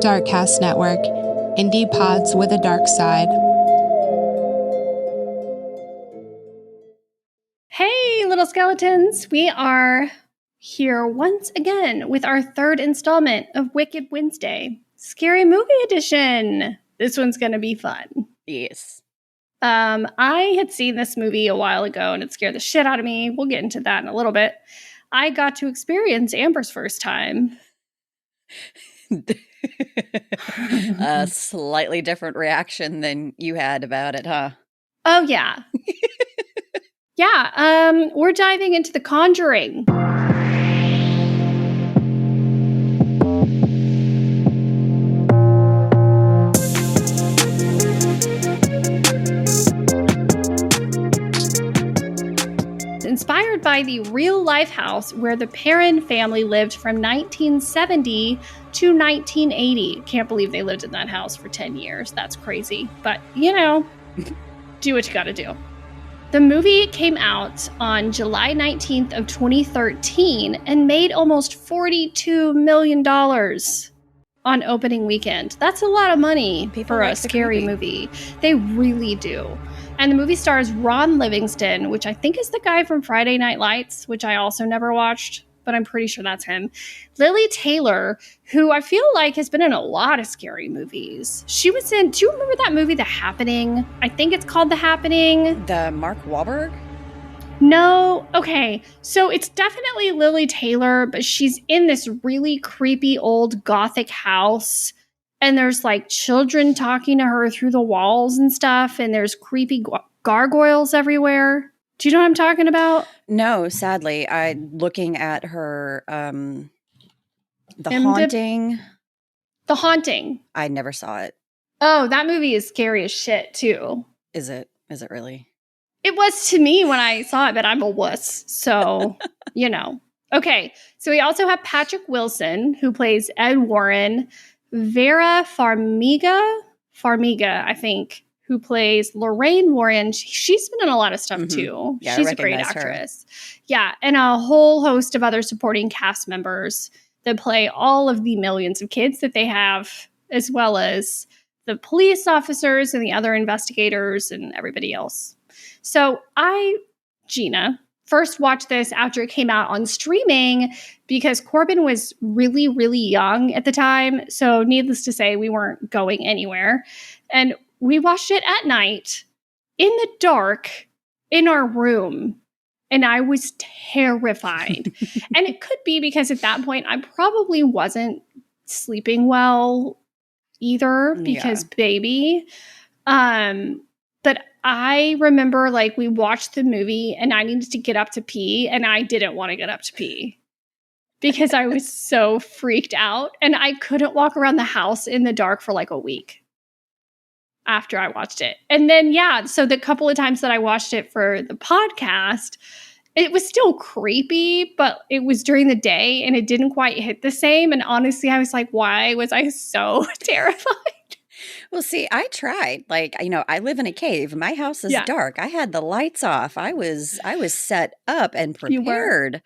Darkcast Network, indie pods with a dark side. Hey, little skeletons. We are here once again with our third installment of Wicked Wednesday, Scary Movie Edition. This one's going to be fun. Yes. I had seen this movie a while ago and it scared the shit out of me. We'll get into that in a little bit. I got to experience Amber's first time. A slightly different reaction than you had about it, huh? Oh, yeah. Yeah, we're diving into The Conjuring. Inspired by the real-life house where the Perrin family lived from 1970 to 1980. Can't believe they lived in that house for 10 years. That's crazy. But, you know, do what you gotta do. The movie came out on July 19th of 2013 and made almost $42 million on opening weekend. That's a lot of money for a scary movie. They really do. And the movie stars Ron Livingston, which I think is the guy from Friday Night Lights, which I also never watched, but I'm pretty sure that's him. Lily Taylor, who I feel like has been in a lot of scary movies. She was in, do you remember that movie, The Happening? I think it's called The Happening. The Mark Wahlberg? No. Okay. So it's definitely Lily Taylor, but she's in this really creepy old gothic house. And there's like children talking to her through the walls and stuff. And there's creepy gargoyles everywhere. Do you know what I'm talking about? No, sadly. I'm looking at her, The Haunting. The Haunting. I never saw it. Oh, that movie is scary as shit too. Is it? Is it really? It was to me when I saw it, but I'm a wuss. So, you know. Okay. So we also have Patrick Wilson, who plays Ed Warren. Vera Farmiga, I think, who plays Lorraine Warren. She's been in a lot of stuff too. Yeah, she's a great actress. Yeah, and a whole host of other supporting cast members that play all of the millions of kids that they have, as well as the police officers and the other investigators and everybody else. So Gina, first watched this after it came out on streaming because Corbin was really, really young at the time. So needless to say, we weren't going anywhere. And we watched it at night in the dark in our room. And I was terrified. And it could be because at that point, I probably wasn't sleeping well either because baby. But I remember like we watched the movie and I needed to get up to pee and I didn't want to get up to pee because I was so freaked out and I couldn't walk around the house in the dark for like a week after I watched it. And then, so the couple of times that I watched it for the podcast, it was still creepy, but it was during the day and it didn't quite hit the same. And honestly, I was like, why was I so terrified? Well, see, I tried. Like, I live in a cave. My house is dark. I had the lights off. I was set up and prepared.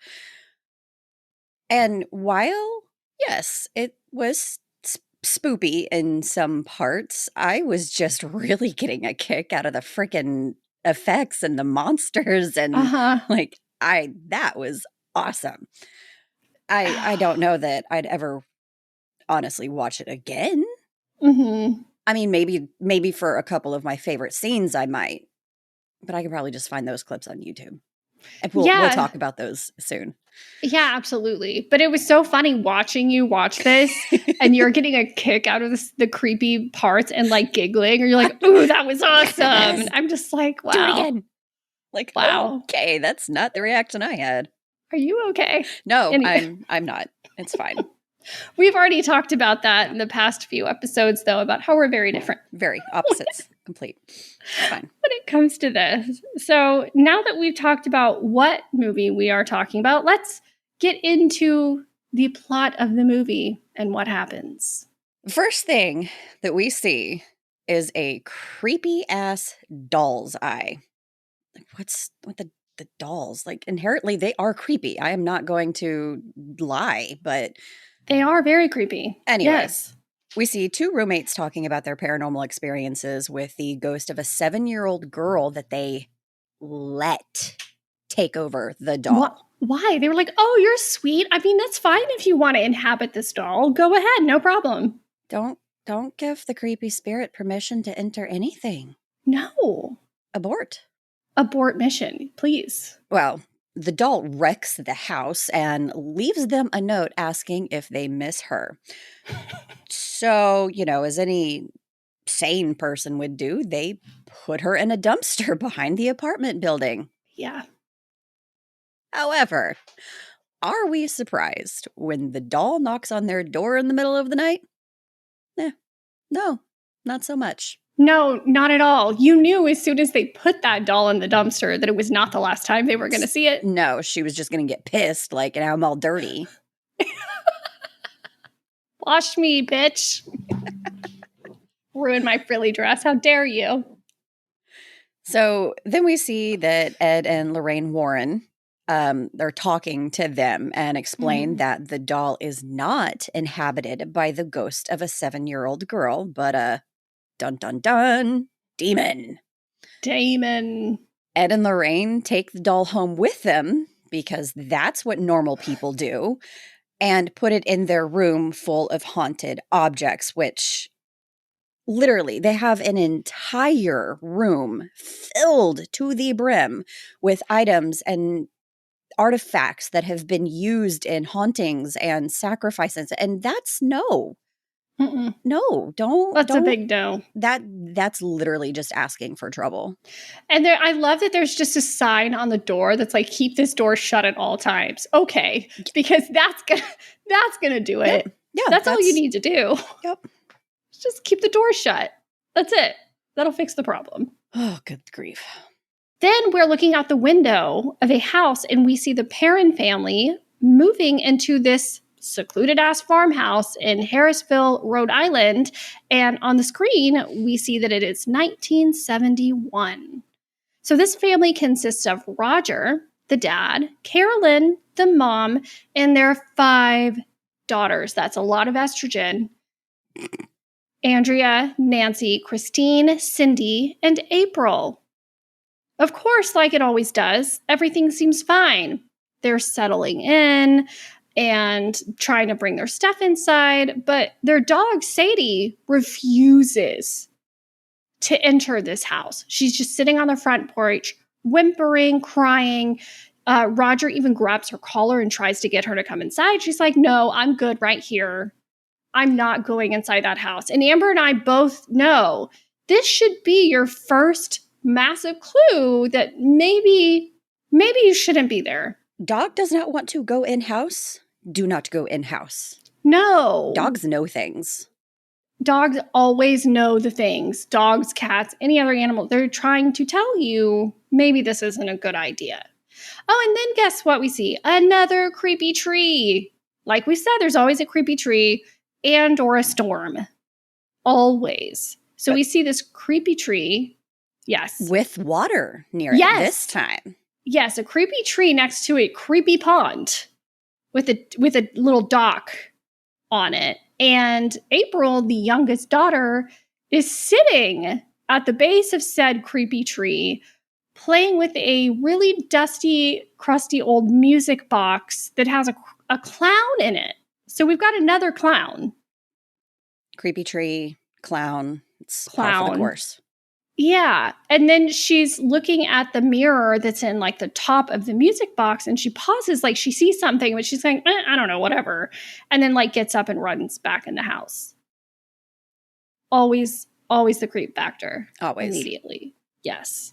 And while, yes, it was spoopy in some parts, I was just really getting a kick out of the freaking effects and the monsters and that was awesome. I don't know that I'd ever honestly watch it again. I mean, maybe for a couple of my favorite scenes, I might, but I can probably just find those clips on YouTube. And we'll talk about those soon. Yeah, absolutely. But it was so funny watching you watch this and you're getting a kick out of the creepy parts and like giggling, or you're like, ooh, that was awesome. And I'm just like, wow. Do it again. Like, wow. Okay, that's not the reaction I had. Are you okay? No, anyway. I'm not. It's fine. We've already talked about that in the past few episodes, though, about how we're very different. Very opposites. Complete. It's fine. When it comes to this. So now that we've talked about what movie we are talking about, let's get into the plot of the movie and what happens. First thing that we see is a creepy-ass doll's eye. Like, what's with the dolls? Like, inherently, they are creepy. I am not going to lie, but... They are very creepy. Anyway, yes. We see two roommates talking about their paranormal experiences with the ghost of a 7-year-old girl that they let take over the doll. Why? They were like, oh, you're sweet. I mean, that's fine if you want to inhabit this doll. Go ahead, no problem. Don't give the creepy spirit permission to enter anything. No. Abort Mission, please. Well, the doll wrecks the house and leaves them a note asking if they miss her. So, as any sane person would do, they put her in a dumpster behind the apartment building. Yeah. However, are we surprised when the doll knocks on their door in the middle of the night? No, not so much. No, not at all. You knew as soon as they put that doll in the dumpster that it was not the last time they were going to see it. No, she was just going to get pissed, like, and I'm all dirty. Wash me, bitch. Ruin my frilly dress. How dare you? So then we see that Ed and Lorraine Warren, they're talking to them and explain that the doll is not inhabited by the ghost of a 7-year-old girl, but a dun-dun-dun demon. Ed and Lorraine take the doll home with them because that's what normal people do, and put it in their room full of haunted objects, which literally they have an entire room filled to the brim with items and artifacts that have been used in hauntings and sacrifices. And that's no. No, don't. That's a big no. That's literally just asking for trouble. And I love that there's just a sign on the door that's like, keep this door shut at all times. Okay, because that's gonna do it. Yep. Yeah, that's all you need to do. Yep. Just keep the door shut. That's it. That'll fix the problem. Oh, good grief. Then we're looking out the window of a house and we see the Perrin family moving into this secluded ass farmhouse in Harrisville, Rhode Island. And on the screen, we see that it is 1971. So this family consists of Roger, the dad, Carolyn, the mom, and their 5 daughters. That's a lot of estrogen. Andrea, Nancy, Christine, Cindy, and April. Of course, like it always does, everything seems fine. They're settling in and trying to bring their stuff inside, but their dog, Sadie, refuses to enter this house. She's just sitting on the front porch, whimpering, crying. Roger even grabs her collar and tries to get her to come inside. She's like, no, I'm good right here. I'm not going inside that house. And Amber and I both know this should be your first massive clue that maybe you shouldn't be there. Dog does not want to go in-house. Do not go in-house. No. Dogs know things. Dogs always know the things. Dogs, cats, any other animal. They're trying to tell you maybe this isn't a good idea. Oh, and then guess what we see? Another creepy tree. Like we said, there's always a creepy tree and or a storm. Always. So we see this creepy tree. Yes. With water near it this time. Yes, a creepy tree next to a creepy pond with a little dock on it. And April, the youngest daughter, is sitting at the base of said creepy tree playing with a really dusty, crusty old music box that has a clown in it. So we've got another clown. Creepy tree, clown. It's par for the course. Yeah. And then she's looking at the mirror that's in like the top of the music box and she pauses like she sees something, but she's saying, I don't know, whatever. And then like gets up and runs back in the house. Always the creep factor. Always. Immediately. Yes.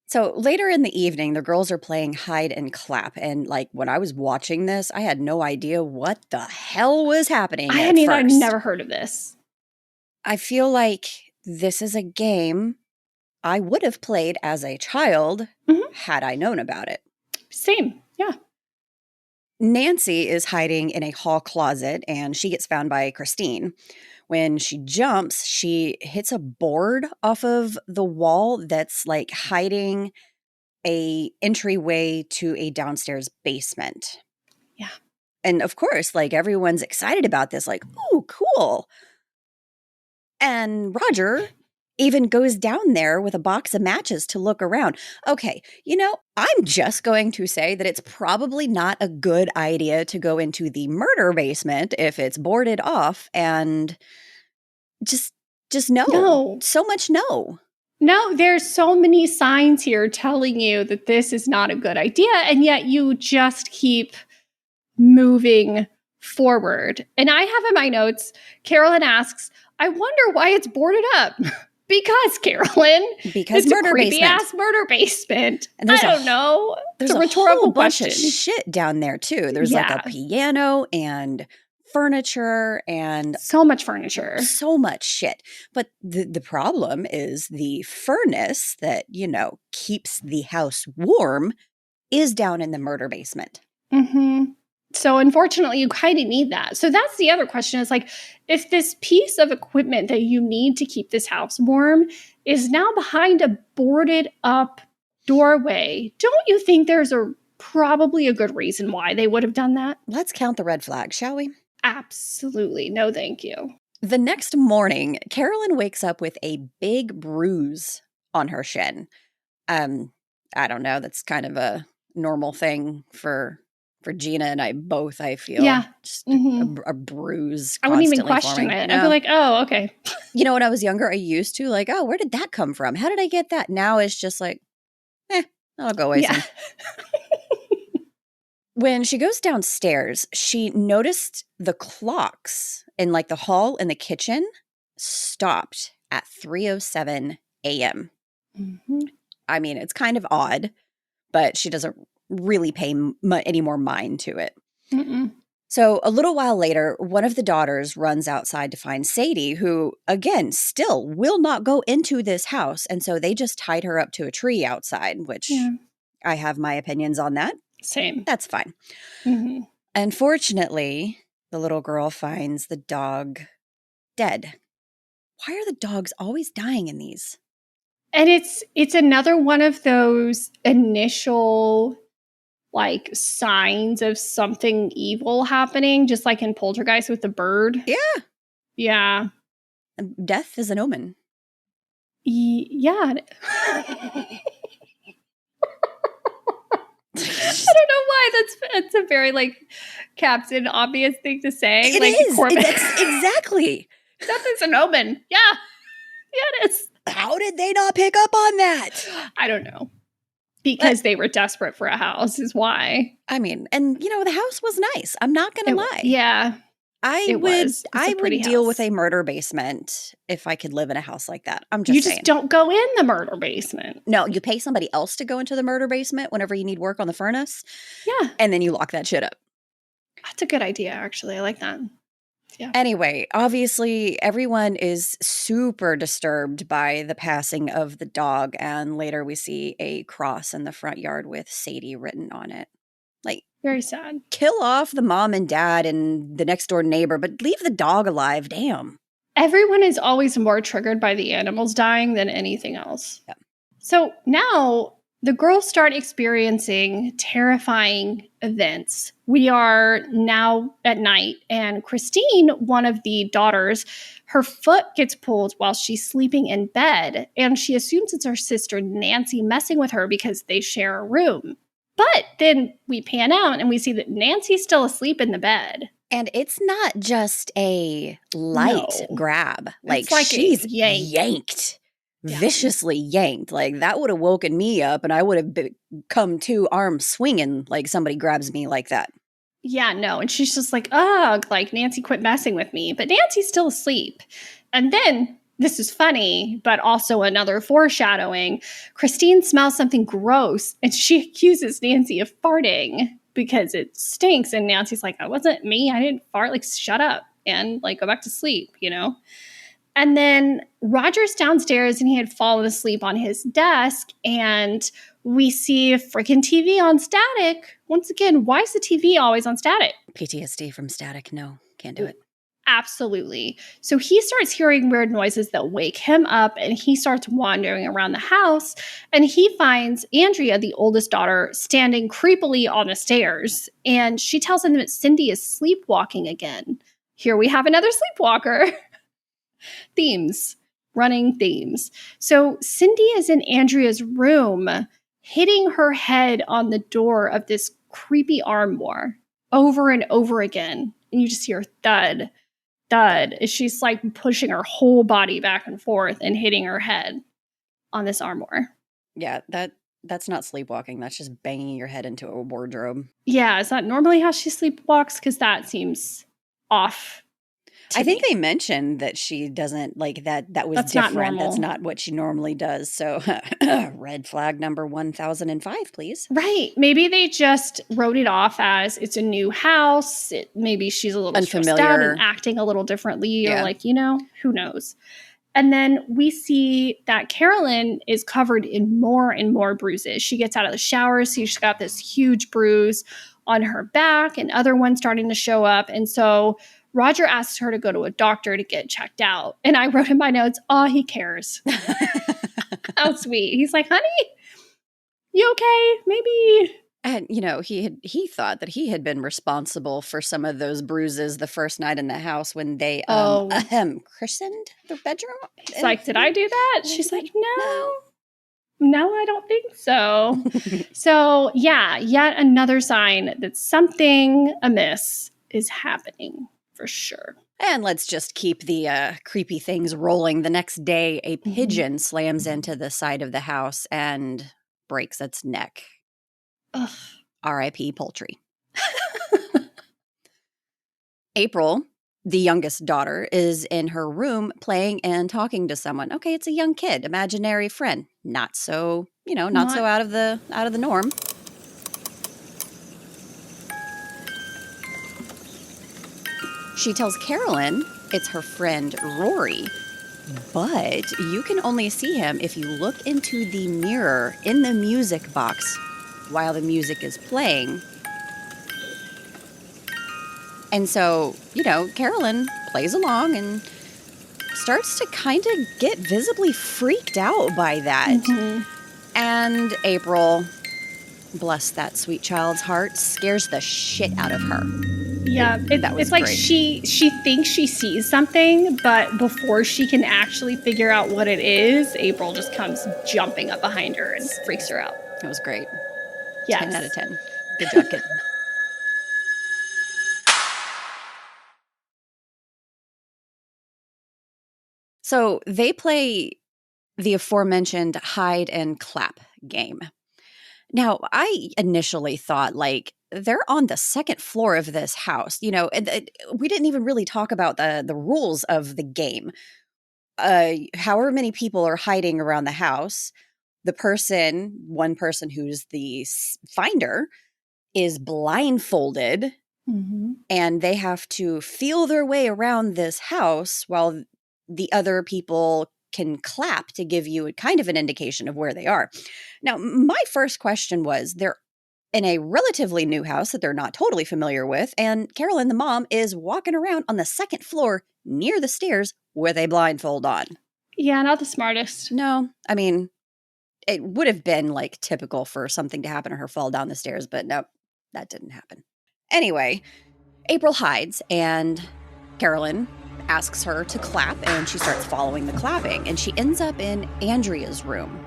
So later in the evening, the girls are playing hide and clap. And like when I was watching this, I had no idea what the hell was happening. I'd never heard of this. I feel like this is a game I would have played as a child had I known about it. Same, yeah. Nancy is hiding in a hall closet and she gets found by Christine. When she jumps, she hits a board off of the wall that's like hiding a entryway to a downstairs basement. Yeah. And of course, like everyone's excited about this, like, ooh, cool. And Roger even goes down there with a box of matches to look around. Okay, I'm just going to say that it's probably not a good idea to go into the murder basement if it's boarded off, and just no. No. So much no. No, there's so many signs here telling you that this is not a good idea, and yet you just keep moving forward. And I have in my notes, Carolyn asks, I wonder why it's boarded up. Because, Carolyn, because it's murder a creepy basement. ass murder basement. And I don't know. There's it's a rhetorical whole bunch question. of shit down there too. There's like a piano and furniture and so much furniture. So much shit. But the problem is the furnace that, keeps the house warm is down in the murder basement. Mm-hmm. So unfortunately, you kind of need that. So that's the other question is like, if this piece of equipment that you need to keep this house warm is now behind a boarded up doorway, don't you think there's probably a good reason why they would have done that? Let's count the red flags, shall we? Absolutely. No, thank you. The next morning, Carolyn wakes up with a big bruise on her shin. I don't know. That's kind of a normal thing for Gina and I both, I feel. Yeah. Just a bruise. I wouldn't even question it. I'd be like, oh, okay. When I was younger, I used to oh, where did that come from? How did I get that? Now it's just like, I'll go away soon. When she goes downstairs, she noticed the clocks in the hall and the kitchen stopped at 3:07 a.m. Mm-hmm. I mean, it's kind of odd, but she doesn't really pay any more mind to it. Mm-mm. So a little while later, one of the daughters runs outside to find Sadie, who, again, still will not go into this house. And so they just tied her up to a tree outside, which I have my opinions on that. Same. That's fine. Mm-hmm. Unfortunately, the little girl finds the dog dead. Why are the dogs always dying in these? And it's another one of those initial signs of something evil happening, just like in Poltergeist with the bird. Yeah. Yeah. Death is an omen. Yeah. I don't know why that's a very Captain obvious thing to say. It is. Exactly. Death is an omen. Yeah. Yeah, it is. How did they not pick up on that? I don't know. Because they were desperate for a house is why. I mean, and the house was nice. I'm not going to lie. Yeah. I would deal with a murder basement if I could live in a house like that. I'm just saying. You just don't go in the murder basement. No, you pay somebody else to go into the murder basement whenever you need work on the furnace. Yeah. And then you lock that shit up. That's a good idea, actually. I like that. Yeah. Anyway, obviously, everyone is super disturbed by the passing of the dog. And later we see a cross in the front yard with Sadie written on it. Very sad. Kill off the mom and dad and the next door neighbor, but leave the dog alive. Damn. Everyone is always more triggered by the animals dying than anything else. Yeah. So now the girls start experiencing terrifying events. We are now at night, and Christine, one of the daughters, her foot gets pulled while she's sleeping in bed, and she assumes it's her sister Nancy messing with her because they share a room. But then we pan out and we see that Nancy's still asleep in the bed. And it's not just a light grab. She's yanked. Yeah. Viciously yanked. That would have woken me up and I would have come to arms swinging somebody grabs me like that. Yeah, no. And she's just ugh, Nancy quit messing with me. But Nancy's still asleep. And then, this is funny, but also another foreshadowing. Christine smells something gross and she accuses Nancy of farting because it stinks. And Nancy's like, that wasn't me. I didn't fart. Shut up and go back to sleep, And then Roger's downstairs and he had fallen asleep on his desk and we see a freaking TV on static. Once again, why is the TV always on static? PTSD from static. No, can't do it. Absolutely. So he starts hearing weird noises that wake him up and he starts wandering around the house and he finds Andrea, the oldest daughter, standing creepily on the stairs. And she tells him that Cindy is sleepwalking again. Here we have another sleepwalker. Themes, running themes. So Cindy is in Andrea's room, hitting her head on the door of this creepy armoire over and over again. And you just hear thud, thud, as she's like pushing her whole body back and forth and hitting her head on this armoire. Yeah, that's not sleepwalking. That's just banging your head into a wardrobe. Yeah, is that normally how she sleepwalks? Because that seems off. I think they mentioned that she doesn't like that. That was That's different. not normal. That's not what she normally does. So red flag number 1005, please. Right. Maybe they just wrote it off as it's a new house. Maybe she's a little Unfamiliar. stressed out and acting a little differently or like, who knows? And then we see that Carolyn is covered in more and more bruises. She gets out of the shower, so she's got this huge bruise on her back and other ones starting to show up. And so Roger asks her to go to a doctor to get checked out. And I wrote in my notes, oh, he cares. How sweet. He's like, honey, you okay? Maybe. And, he thought that he had been responsible for some of those bruises the first night in the house when they christened the bedroom. He's like, did I do that? She's like, no, I don't think so. So, yeah, yet another sign that something amiss is happening for sure. And let's just keep the creepy things rolling. The next day, a pigeon slams into the side of the house and breaks its neck. Ugh. R.I.P. poultry. April, the youngest daughter, is in her room playing and talking to someone. Okay, it's a young kid, imaginary friend. Not so, not so out of the norm. She tells Carolyn it's her friend Rory, but you can only see him if you look into the mirror in the music box while the music is playing. And so, Carolyn plays along and starts to kind of get visibly freaked out by that. And April, bless that sweet child's heart, scares the shit out of her. Yeah, it's like great. She thinks she sees something, but before she can actually figure out what it is, April just comes jumping up behind her and freaks her out. It was great. Yes. 10 out of 10. Good job, kid. So they play the aforementioned hide and clap game. Now, I initially thought, they're on the second floor of this house. We didn't even really talk about the rules of the game. However many people are hiding around the house, one person who's the finder is blindfolded, and they have to feel their way around this house while the other people can clap to give you kind of an indication of where they are. Now, my first question was, they're in a relatively new house that they're not totally familiar with, and Carolyn, the mom, is walking around on the second floor near the stairs with a blindfold on. Yeah, not the smartest. No, I mean, it would have been typical for something to happen to her fall down the stairs, but nope, that didn't happen. Anyway, April hides, and Carolyn asks her to clap, and she starts following the clapping, and she ends up in Andrea's room,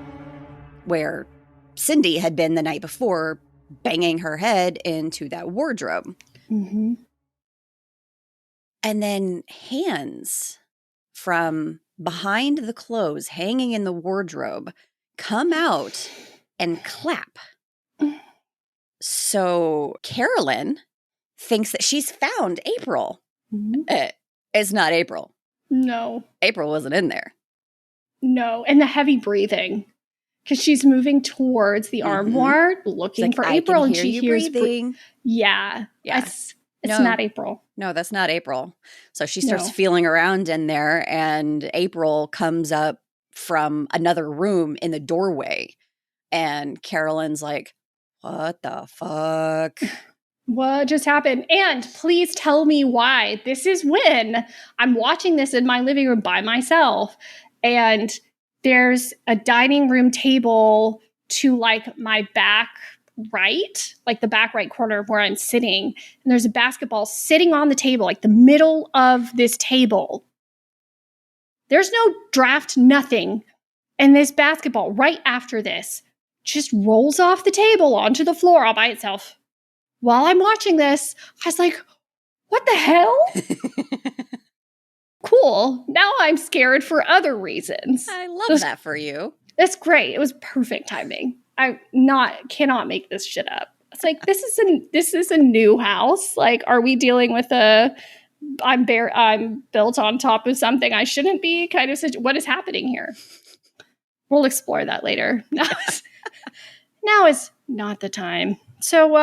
where Cindy had been the night before, banging her head into that wardrobe. And then hands from behind the clothes hanging in the wardrobe come out and clap. So Carolyn thinks that she's found April. It's not April. No. April wasn't in there. No. And the heavy breathing. Because she's moving towards the armoire, looking for April, and she hears breathing. Yeah. It's not April. No, that's not April. So she starts feeling around in there, and April comes up from another room in the doorway. And Carolyn's like, what the fuck? What just happened? And please tell me why. This is when I'm watching this in my living room by myself, and there's a dining room table to my back right, the back right corner of where I'm sitting. And there's a basketball sitting on the table, the middle of this table. There's no draft, nothing. And this basketball, right after this, just rolls off the table onto the floor all by itself. While I'm watching this, I was like, what the hell? Cool. Now I'm scared for other reasons. I love that for you. That's great. It was perfect timing. I cannot make this shit up. It's like, this is a new house. Like, are we dealing with I'm built on top of something I shouldn't be kind of what is happening here? We'll explore that later. Now is not the time. So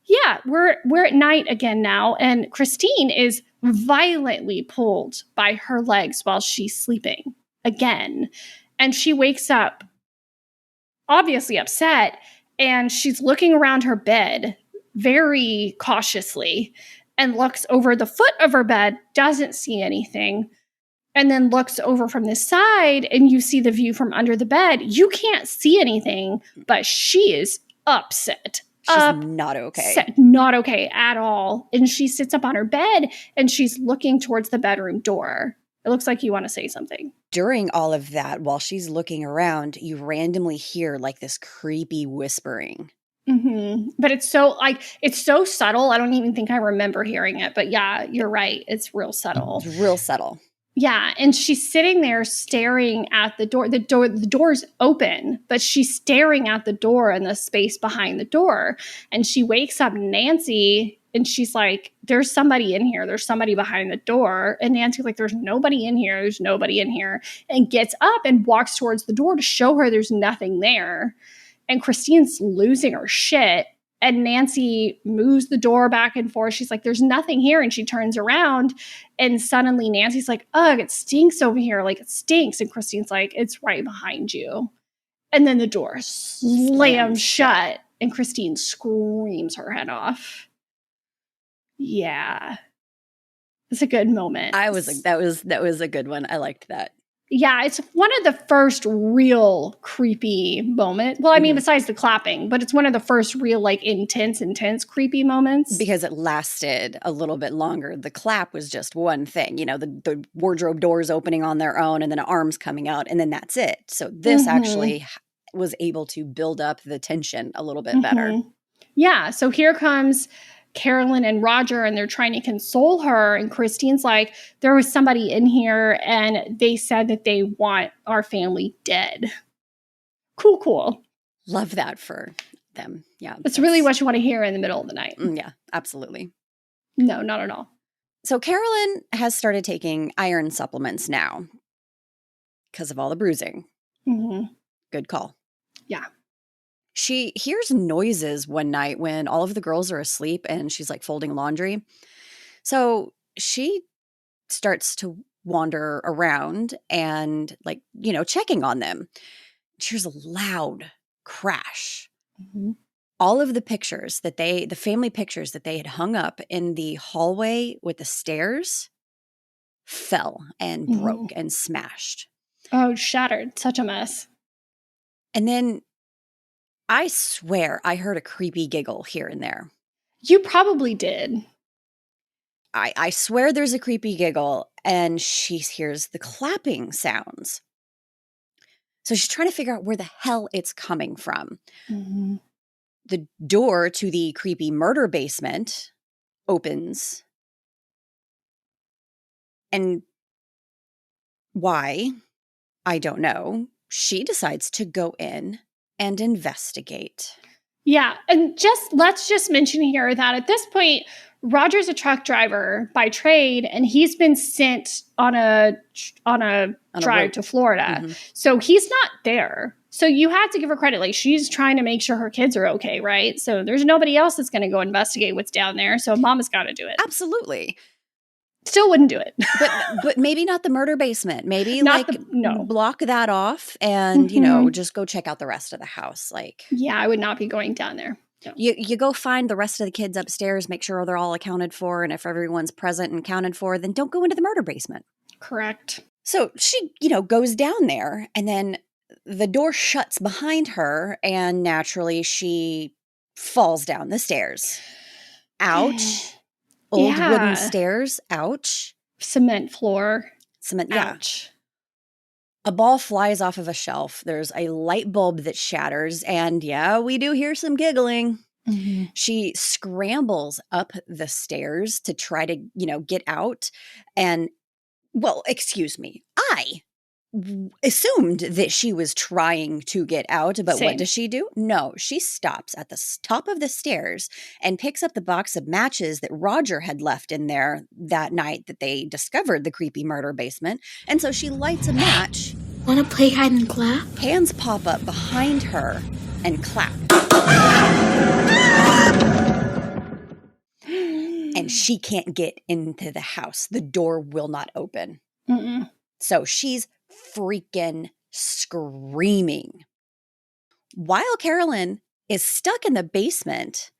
yeah, we're at night again now, and Christine is violently pulled by her legs while she's sleeping again. And she wakes up obviously upset, and she's looking around her bed very cautiously and looks over the foot of her bed, doesn't see anything, and then looks over from the side, and you see the view from under the bed. You can't see anything, but she is upset. She's not okay. Not okay at all. And she sits up on her bed, and she's looking towards the bedroom door. It looks like you want to say something. During all of that, while she's looking around, you randomly hear like this creepy whispering. Mm-hmm. But it's so subtle. I don't even think I remember hearing it. But yeah, you're right. It's real subtle. It's real subtle. Yeah, and she's sitting there staring at the door. The door's open, but she's staring at the door and the space behind the door. And she wakes up Nancy, and she's like, there's somebody in here. There's somebody behind the door. And Nancy's like, there's nobody in here. There's nobody in here. And gets up and walks towards the door to show her there's nothing there. And Christine's losing her shit. And Nancy moves the door back and forth. She's like, there's nothing here. And she turns around, and suddenly Nancy's like, ugh, it stinks over here. Like, it stinks. And Christine's like, it's right behind you. And then the door slams shut, and Christine screams her head off. Yeah. It's a good moment. I was like, that was a good one. I liked that. Yeah, it's one of the first real creepy moments. Well, I mean, besides the clapping, but it's one of the first real, like, intense creepy moments. Because it lasted a little bit longer. The clap was just one thing. You know, the wardrobe doors opening on their own, and then arms coming out, and then that's it. So this actually was able to build up the tension a little bit better. Yeah, so here comes Carolyn and Roger, and they're trying to console her, and Christine's like, there was somebody in here, and they said that they want our family dead. Cool. Love that for them. Yeah. That's really what you want to hear in the middle of the night. Yeah, absolutely. No, not at all. So Carolyn has started taking iron supplements now because of all the bruising. Good call. Yeah. She hears noises one night when all of the girls are asleep, and she's like folding laundry. So she starts to wander around and, like, you know, checking on them. She hears a loud crash. All of the pictures the family pictures that they had hung up in the hallway with the stairs fell and broke and smashed. Oh, shattered. Such a mess. And then I swear I heard a creepy giggle here and there. You probably did. I swear there's a creepy giggle, and she hears the clapping sounds. So she's trying to figure out where the hell it's coming from. The door to the creepy murder basement opens. And why? I don't know. She decides to go in and investigate. Yeah, and let's just mention here that at this point, Roger's a truck driver by trade, and he's been sent on a drive to Florida. So he's not there. So you have to give her credit. Like, she's trying to make sure her kids are okay, right? So there's nobody else that's going to go investigate what's down there. So Mama's got to do it. Absolutely. Still wouldn't do it. but maybe not the murder basement. Maybe block that off and, you know, just go check out the rest of the house. Like, yeah, I would not be going down there. No. You go find the rest of the kids upstairs, make sure they're all accounted for. And if everyone's present and accounted for, then don't go into the murder basement. Correct. So she, you know, goes down there, and then the door shuts behind her, and naturally she falls down the stairs. Ouch. Old wooden stairs. Ouch. Cement floor. Cement. Ouch. A ball flies off of a shelf. There's a light bulb that shatters. And yeah, we do hear some giggling. Mm-hmm. She scrambles up the stairs to try to, get out. And, well, excuse me, I assumed that she was trying to get out, but Same. what does she do? No, she stops at the top of the stairs and picks up the box of matches that Roger had left in there that night that they discovered the creepy murder basement. And so she lights a match. Wanna play hide and clap? Hands pop up behind her and clap. And she can't get into the house. The door will not open. Mm-mm. So she's freaking screaming. While Carolyn is stuck in the basement,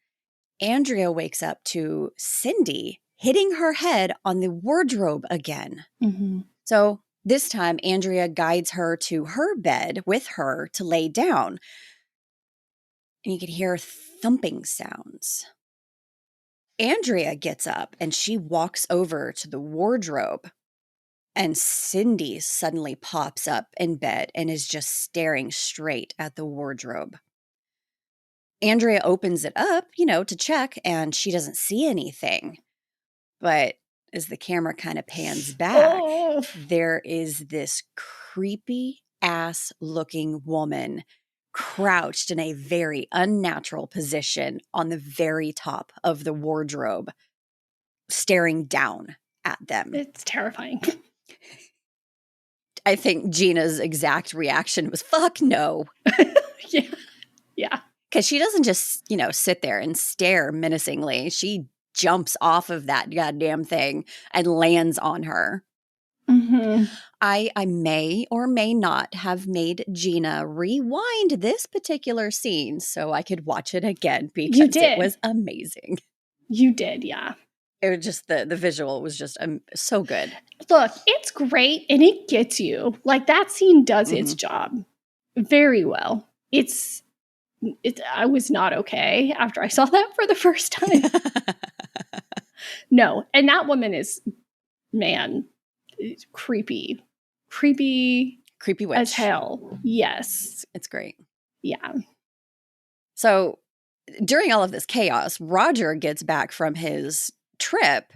Andrea wakes up to Cindy hitting her head on the wardrobe again. Mm-hmm. So this time, Andrea guides her to her bed with her to lay down. And you can hear thumping sounds. Andrea gets up and she walks over to the wardrobe. And Cindy suddenly pops up in bed and is just staring straight at the wardrobe. Andrea opens it up, to check, and she doesn't see anything. But as the camera kind of pans back, there is this creepy ass looking woman crouched in a very unnatural position on the very top of the wardrobe, staring down at them. It's terrifying. I think Gina's exact reaction was, fuck no. Yeah. Because she doesn't just, sit there and stare menacingly. She jumps off of that goddamn thing and lands on her. Mm-hmm. I may or may not have made Gina rewind this particular scene so I could watch it again because it was amazing. You did, yeah. It was just the visual was just so good. Look, it's great and it gets you. Like that scene does its job very well. I was not okay after I saw that for the first time. No, and that woman is, man, creepy witch as hell. Yes, it's great. Yeah. So during all of this chaos, Roger gets back from his trip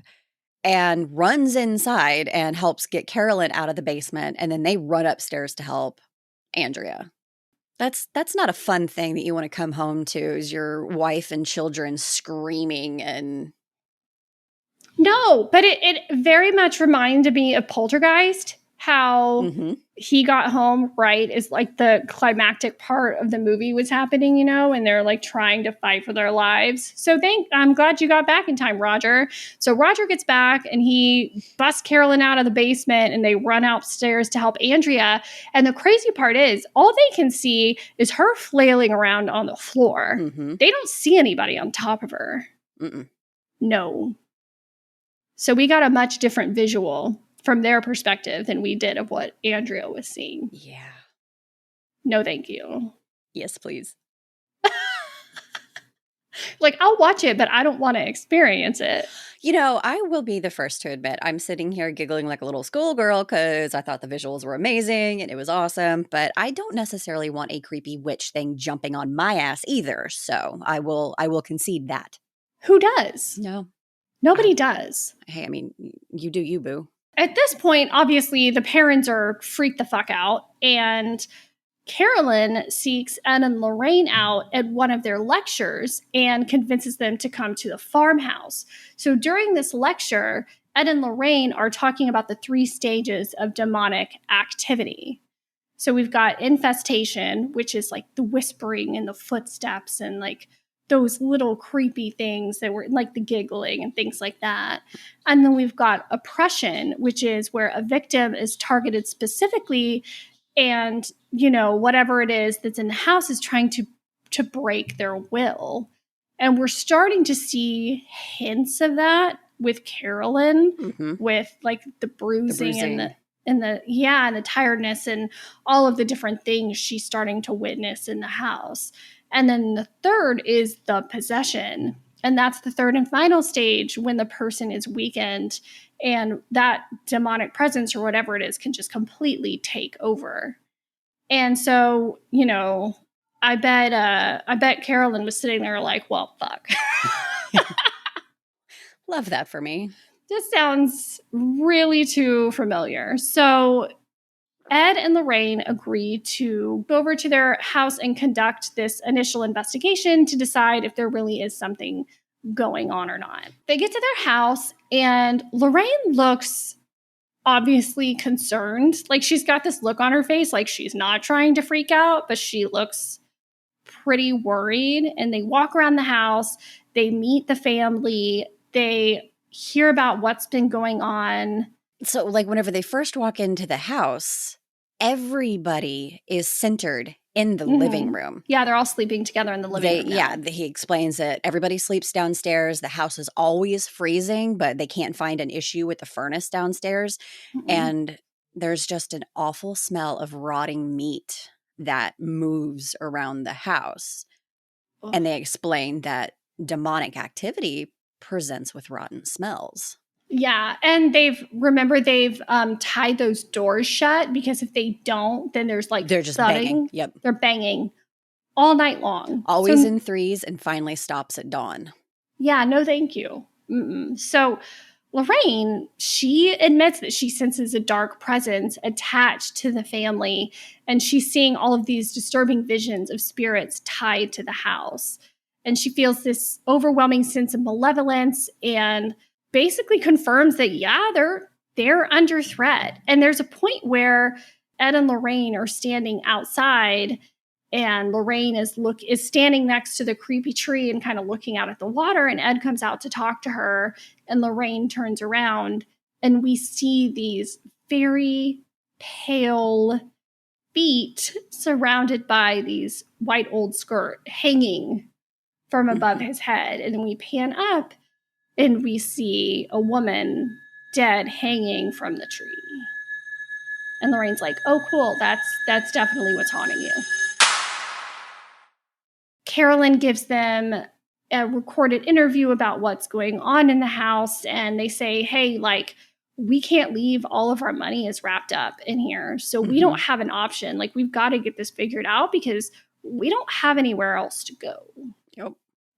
and runs inside and helps get Carolyn out of the basement, and then they run upstairs to help Andrea. That's not a fun thing that you want to come home to, is your wife and children screaming and... No, but it very much reminded me of Poltergeist, how he got home right as like the climactic part of the movie was happening, and they're like trying to fight for their lives. So I'm glad you got back in time, Roger. So Roger gets back and he busts Carolyn out of the basement and they run upstairs to help Andrea. And the crazy part is all they can see is her flailing around on the floor. They don't see anybody on top of her. No. So we got a much different visual from their perspective than we did of what Andrea was seeing. Yeah. No, thank you. Yes, please. Like, I'll watch it, but I don't want to experience it. I will be the first to admit I'm sitting here giggling like a little schoolgirl because I thought the visuals were amazing and it was awesome, but I don't necessarily want a creepy witch thing jumping on my ass either. So I will concede that. Who does? No. Nobody does. Hey, I mean, you do you, boo. At this point, obviously, the parents are freaked the fuck out, and Carolyn seeks Ed and Lorraine out at one of their lectures and convinces them to come to the farmhouse. So during this lecture, Ed and Lorraine are talking about the 3 stages of demonic activity. So we've got infestation, which is like the whispering and the footsteps and like those little creepy things that were like the giggling and things like that. And then we've got oppression, which is where a victim is targeted specifically and, whatever it is that's in the house is trying to break their will. And we're starting to see hints of that with Carolyn, with like the bruising. and the tiredness and all of the different things she's starting to witness in the house. And then the third is the possession. And that's the third and final stage when the person is weakened and that demonic presence or whatever it is can just completely take over. And so, I bet Carolyn was sitting there like, well, fuck. Love that for me. This sounds really too familiar. So Ed and Lorraine agree to go over to their house and conduct this initial investigation to decide if there really is something going on or not. They get to their house and Lorraine looks obviously concerned. Like, she's got this look on her face like she's not trying to freak out, but she looks pretty worried. And they walk around the house, they meet the family, they hear about what's been going on. So, like, whenever they first walk into the house, everybody is centered in the living room. Yeah, they're all sleeping together in the living room now. Yeah, he explains that everybody sleeps downstairs. The house is always freezing, but they can't find an issue with the furnace downstairs. And there's just an awful smell of rotting meat that moves around the house. And they explain that demonic activity presents with rotten smells. Yeah, and they've tied those doors shut, because if they don't, then there's like they're just thudding. Banging. Yep, they're banging all night long, always in threes, and finally stops at dawn. Yeah, no, thank you. So Lorraine, she admits that she senses a dark presence attached to the family, and she's seeing all of these disturbing visions of spirits tied to the house, and she feels this overwhelming sense of malevolence and basically confirms that, yeah, they're under threat. And there's a point where Ed and Lorraine are standing outside, and Lorraine is standing next to the creepy tree and kind of looking out at the water, and Ed comes out to talk to her, and Lorraine turns around, and we see these very pale feet surrounded by these white old skirt hanging from above his head. And then we pan up, and we see a woman dead hanging from the tree. And Lorraine's like, oh, cool. That's definitely what's haunting you. Carolyn gives them a recorded interview about what's going on in the house. And they say, hey, like, we can't leave. All of our money is wrapped up in here. So we don't have an option. Like, we've got to get this figured out because we don't have anywhere else to go. Yep.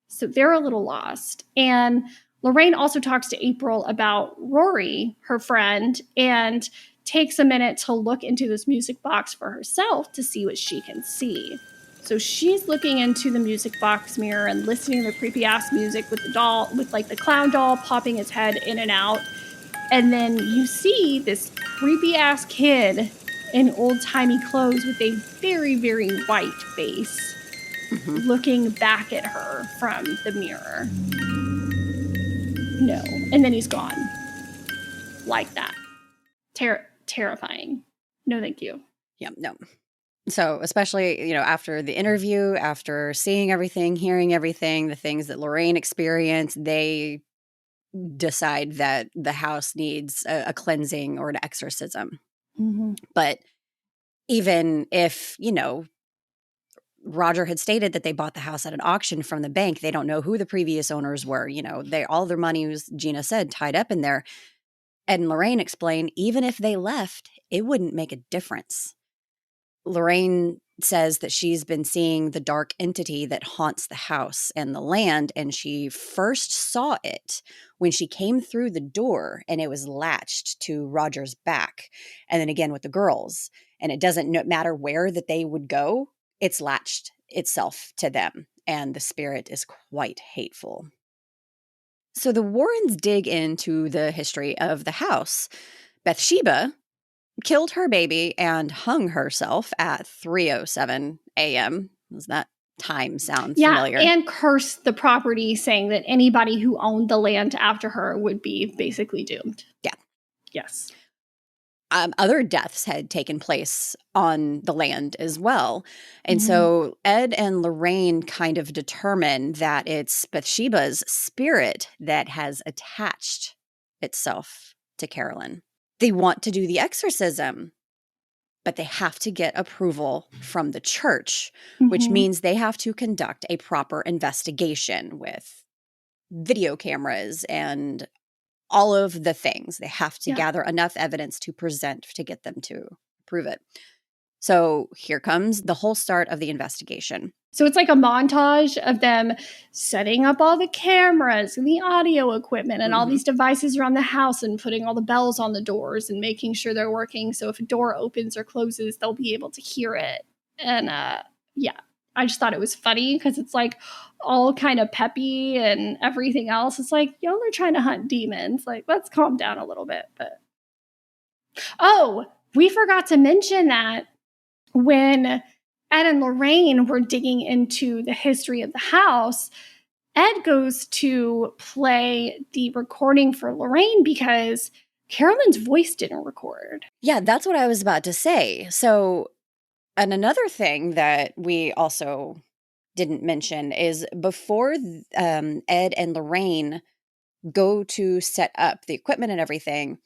So they're a little lost. And Lorraine also talks to April about Rory, her friend, and takes a minute to look into this music box for herself to see what she can see. So she's looking into the music box mirror and listening to the creepy ass music with the doll, with like the clown doll popping its head in and out. And then you see this creepy ass kid in old timey clothes with a very, very white face looking back at her from the mirror. No. And then he's gone. Like that. Terrifying. No, thank you. Yeah, no. So especially, after the interview, after seeing everything, hearing everything, the things that Lorraine experienced, they decide that the house needs a cleansing or an exorcism. But even if, Roger had stated that they bought the house at an auction from the bank, they don't know who the previous owners were. All their money was, Gina said, tied up in there. Ed and Lorraine explain, even if they left, it wouldn't make a difference. Lorraine says that she's been seeing the dark entity that haunts the house and the land, and she first saw it when she came through the door and it was latched to Roger's back, and then again with the girls. And it doesn't matter where that they would go, it's latched itself to them, and the spirit is quite hateful. So the Warrens dig into the history of the house. Bathsheba killed her baby and hung herself at 3:07 a.m. Does that time sound familiar? Yeah, and cursed the property, saying that anybody who owned the land after her would be basically doomed. Yeah. Yes. Other deaths had taken place on the land as well. And so Ed and Lorraine kind of determine that it's Bathsheba's spirit that has attached itself to Carolyn. They want to do the exorcism, but they have to get approval from the church, which means they have to conduct a proper investigation with video cameras and all of the things. They have to gather enough evidence to present to get them to prove it. So here comes the whole start of the investigation. So it's like a montage of them setting up all the cameras and the audio equipment and all these devices around the house and putting all the bells on the doors and making sure they're working. So if a door opens or closes, they'll be able to hear it. And I just thought it was funny because it's like all kind of peppy and everything else. It's like, y'all are trying to hunt demons. Like, let's calm down a little bit. But we forgot to mention that when Ed and Lorraine were digging into the history of the house, Ed goes to play the recording for Lorraine because Carolyn's voice didn't record. Yeah, that's what I was about to say. So, and another thing that we also didn't mention is before Ed and Lorraine go to set up the equipment and everything,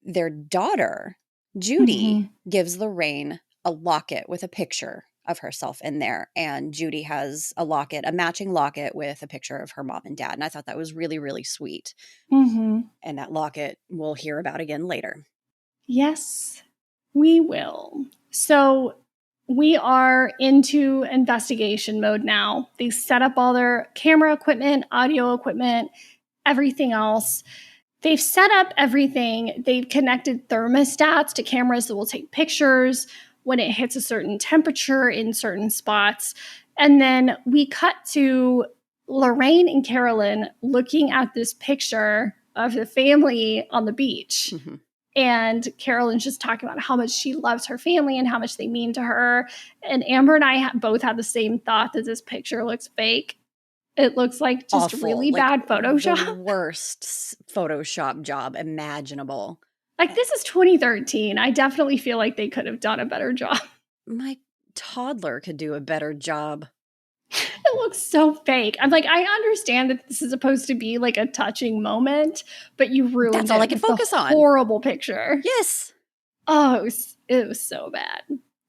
their daughter, Judy, gives Lorraine a locket with a picture of herself in there. And Judy has a matching locket with a picture of her mom and dad. And I thought that was really, really sweet. And that locket we'll hear about again later. Yes, we will. So we are into investigation mode now. They set up all their camera equipment, audio equipment, everything else. They've set up everything. They've connected thermostats to cameras that will take pictures when it hits a certain temperature in certain spots. And then we cut to Lorraine and Carolyn looking at this picture of the family on the beach. And Carolyn's just talking about how much she loves her family and how much they mean to her. And Amber and I both had the same thought that this picture looks fake. It looks like just awful, really bad Photoshop. The worst Photoshop job imaginable. Like, this is 2013. I definitely feel like they could have done a better job. My toddler could do a better job. It looks so fake. I'm like, I understand that this is supposed to be like a touching moment, but you ruined it. That's all I can focus on. Horrible picture. Yes. Oh, it was so bad.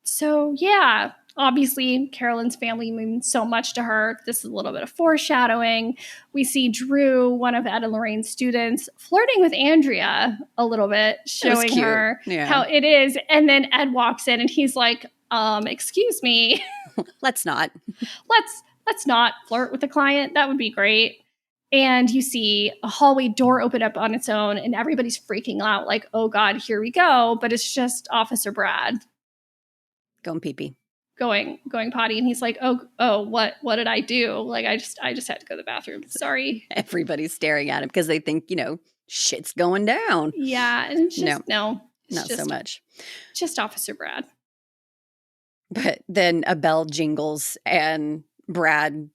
So yeah, obviously Carolyn's family means so much to her. This is a little bit of foreshadowing. We see Drew, one of Ed and Lorraine's students, flirting with Andrea a little bit, showing her how it is. And then Ed walks in and he's like, excuse me. Let's not. Let's not flirt with the client. That would be great. And you see a hallway door open up on its own and everybody's freaking out like, oh God, here we go. But it's just Officer Brad. Going pee-pee. Going potty. And he's like, oh, what did I do? Like, I just had to go to the bathroom. Sorry. Everybody's staring at him because they think, shit's going down. Yeah. And it's just, not so much. Just Officer Brad. But then a bell jingles and Brad,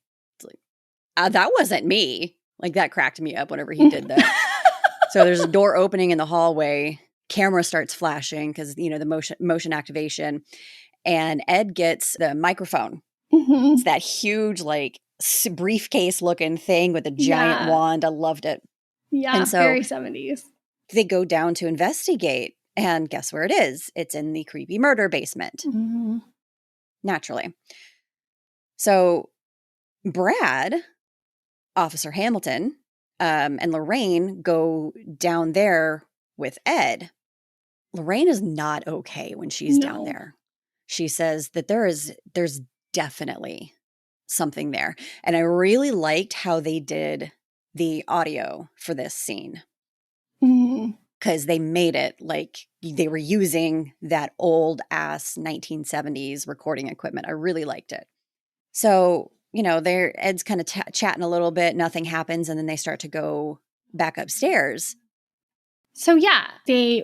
like, that wasn't me. Like, that cracked me up whenever he did that. So there's a door opening in the hallway. Camera starts flashing because, the motion activation. And Ed gets the microphone. It's that huge, like, briefcase looking thing with a giant wand. I loved it. Yeah, and so very 70s. They go down to investigate. And guess where it is? It's in the creepy murder basement. Naturally. So Brad, Officer Hamilton, and Lorraine go down there with Ed. Lorraine is not okay when she's down there. She says that there's definitely something there. And I really liked how they did the audio for this scene. Because they made it like they were using that old ass 1970s recording equipment. I really liked it. So, Ed's kind of chatting a little bit. Nothing happens. And then they start to go back upstairs. So, yeah, they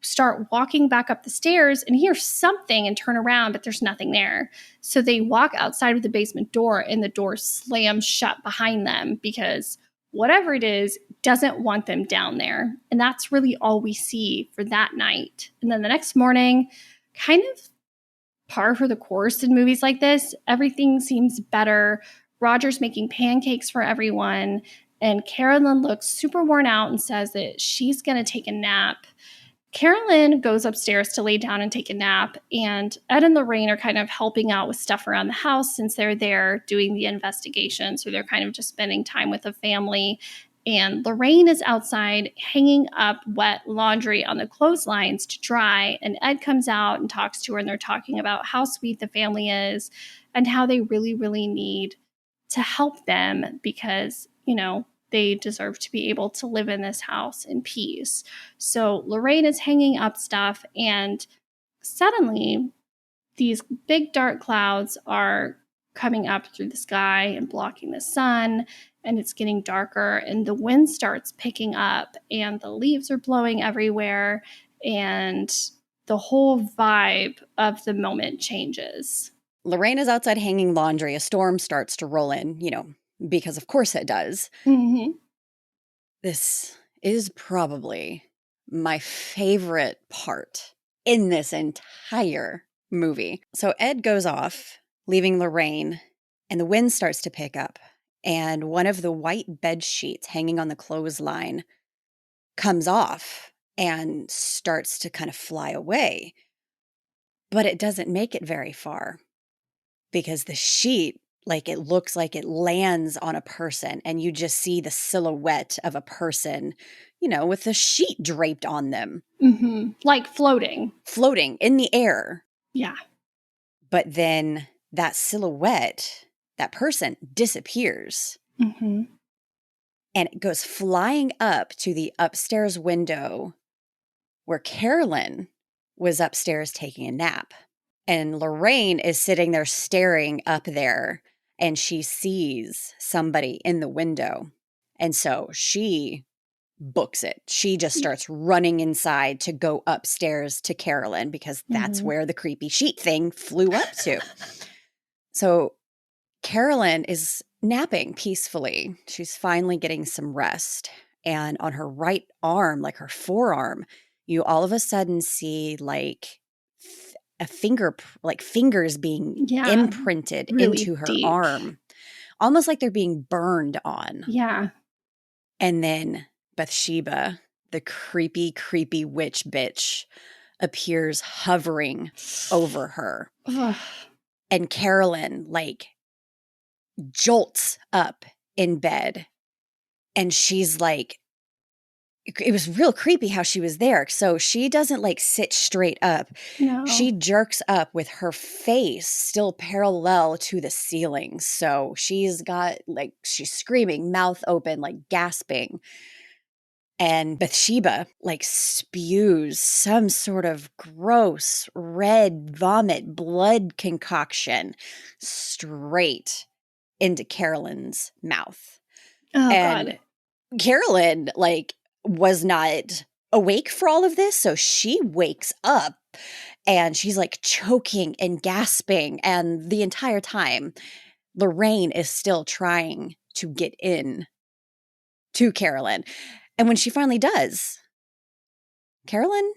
start walking back up the stairs and hear something and turn around, but there's nothing there. So they walk outside of the basement door and the door slams shut behind them because whatever it is doesn't want them down there. And that's really all we see for that night. And then the next morning, kind of par for the course in movies like this, everything seems better. Roger's making pancakes for everyone. And Carolyn looks super worn out and says that she's going to take a nap. Carolyn goes upstairs to lay down and take a nap, and Ed and Lorraine are kind of helping out with stuff around the house since they're there doing the investigation. So they're kind of just spending time with the family. And Lorraine is outside hanging up wet laundry on the clotheslines to dry. And Ed comes out and talks to her, and they're talking about how sweet the family is and how they really, really need to help them because, they deserve to be able to live in this house in peace. So Lorraine is hanging up stuff, and suddenly these big dark clouds are coming up through the sky and blocking the sun, and it's getting darker, and the wind starts picking up, and the leaves are blowing everywhere, and the whole vibe of the moment changes. Lorraine is outside hanging laundry. A storm starts to roll in, because of course it does. Mm-hmm. This is probably my favorite part in this entire movie. So Ed goes off, leaving Lorraine, and the wind starts to pick up. And one of the white bed sheets hanging on the clothesline comes off and starts to kind of fly away. But it doesn't make it very far because the sheet, it looks like it lands on a person, and you just see the silhouette of a person, with the sheet draped on them. Mm-hmm. Like floating. Floating in the air. Yeah. But then that silhouette, that person disappears. Mm-hmm. And it goes flying up to the upstairs window where Carolyn was upstairs taking a nap. And Lorraine is sitting there staring up there, and she sees somebody in the window. And so she books it. She just starts running inside to go upstairs to Carolyn because that's where the creepy sheet thing flew up to. So Carolyn is napping peacefully. She's finally getting some rest. And on her right arm, her forearm, you all of a sudden see a finger, fingers being imprinted really into her deep. arm, almost like they're being burned on. Yeah. And then Bathsheba, the creepy, creepy witch bitch, appears hovering over her. Ugh. And Carolyn, jolts up in bed. And she's it was real creepy how she was there. So she doesn't sit straight up. No. She jerks up with her face still parallel to the ceiling. So she's got she's screaming, mouth open, gasping. And Bathsheba spews some sort of gross red vomit blood concoction straight into Carolyn's mouth. Oh, and God. Carolyn was not awake for all of this, so she wakes up and she's choking and gasping, and the entire time Lorraine is still trying to get in to Carolyn. And when she finally does, Carolyn,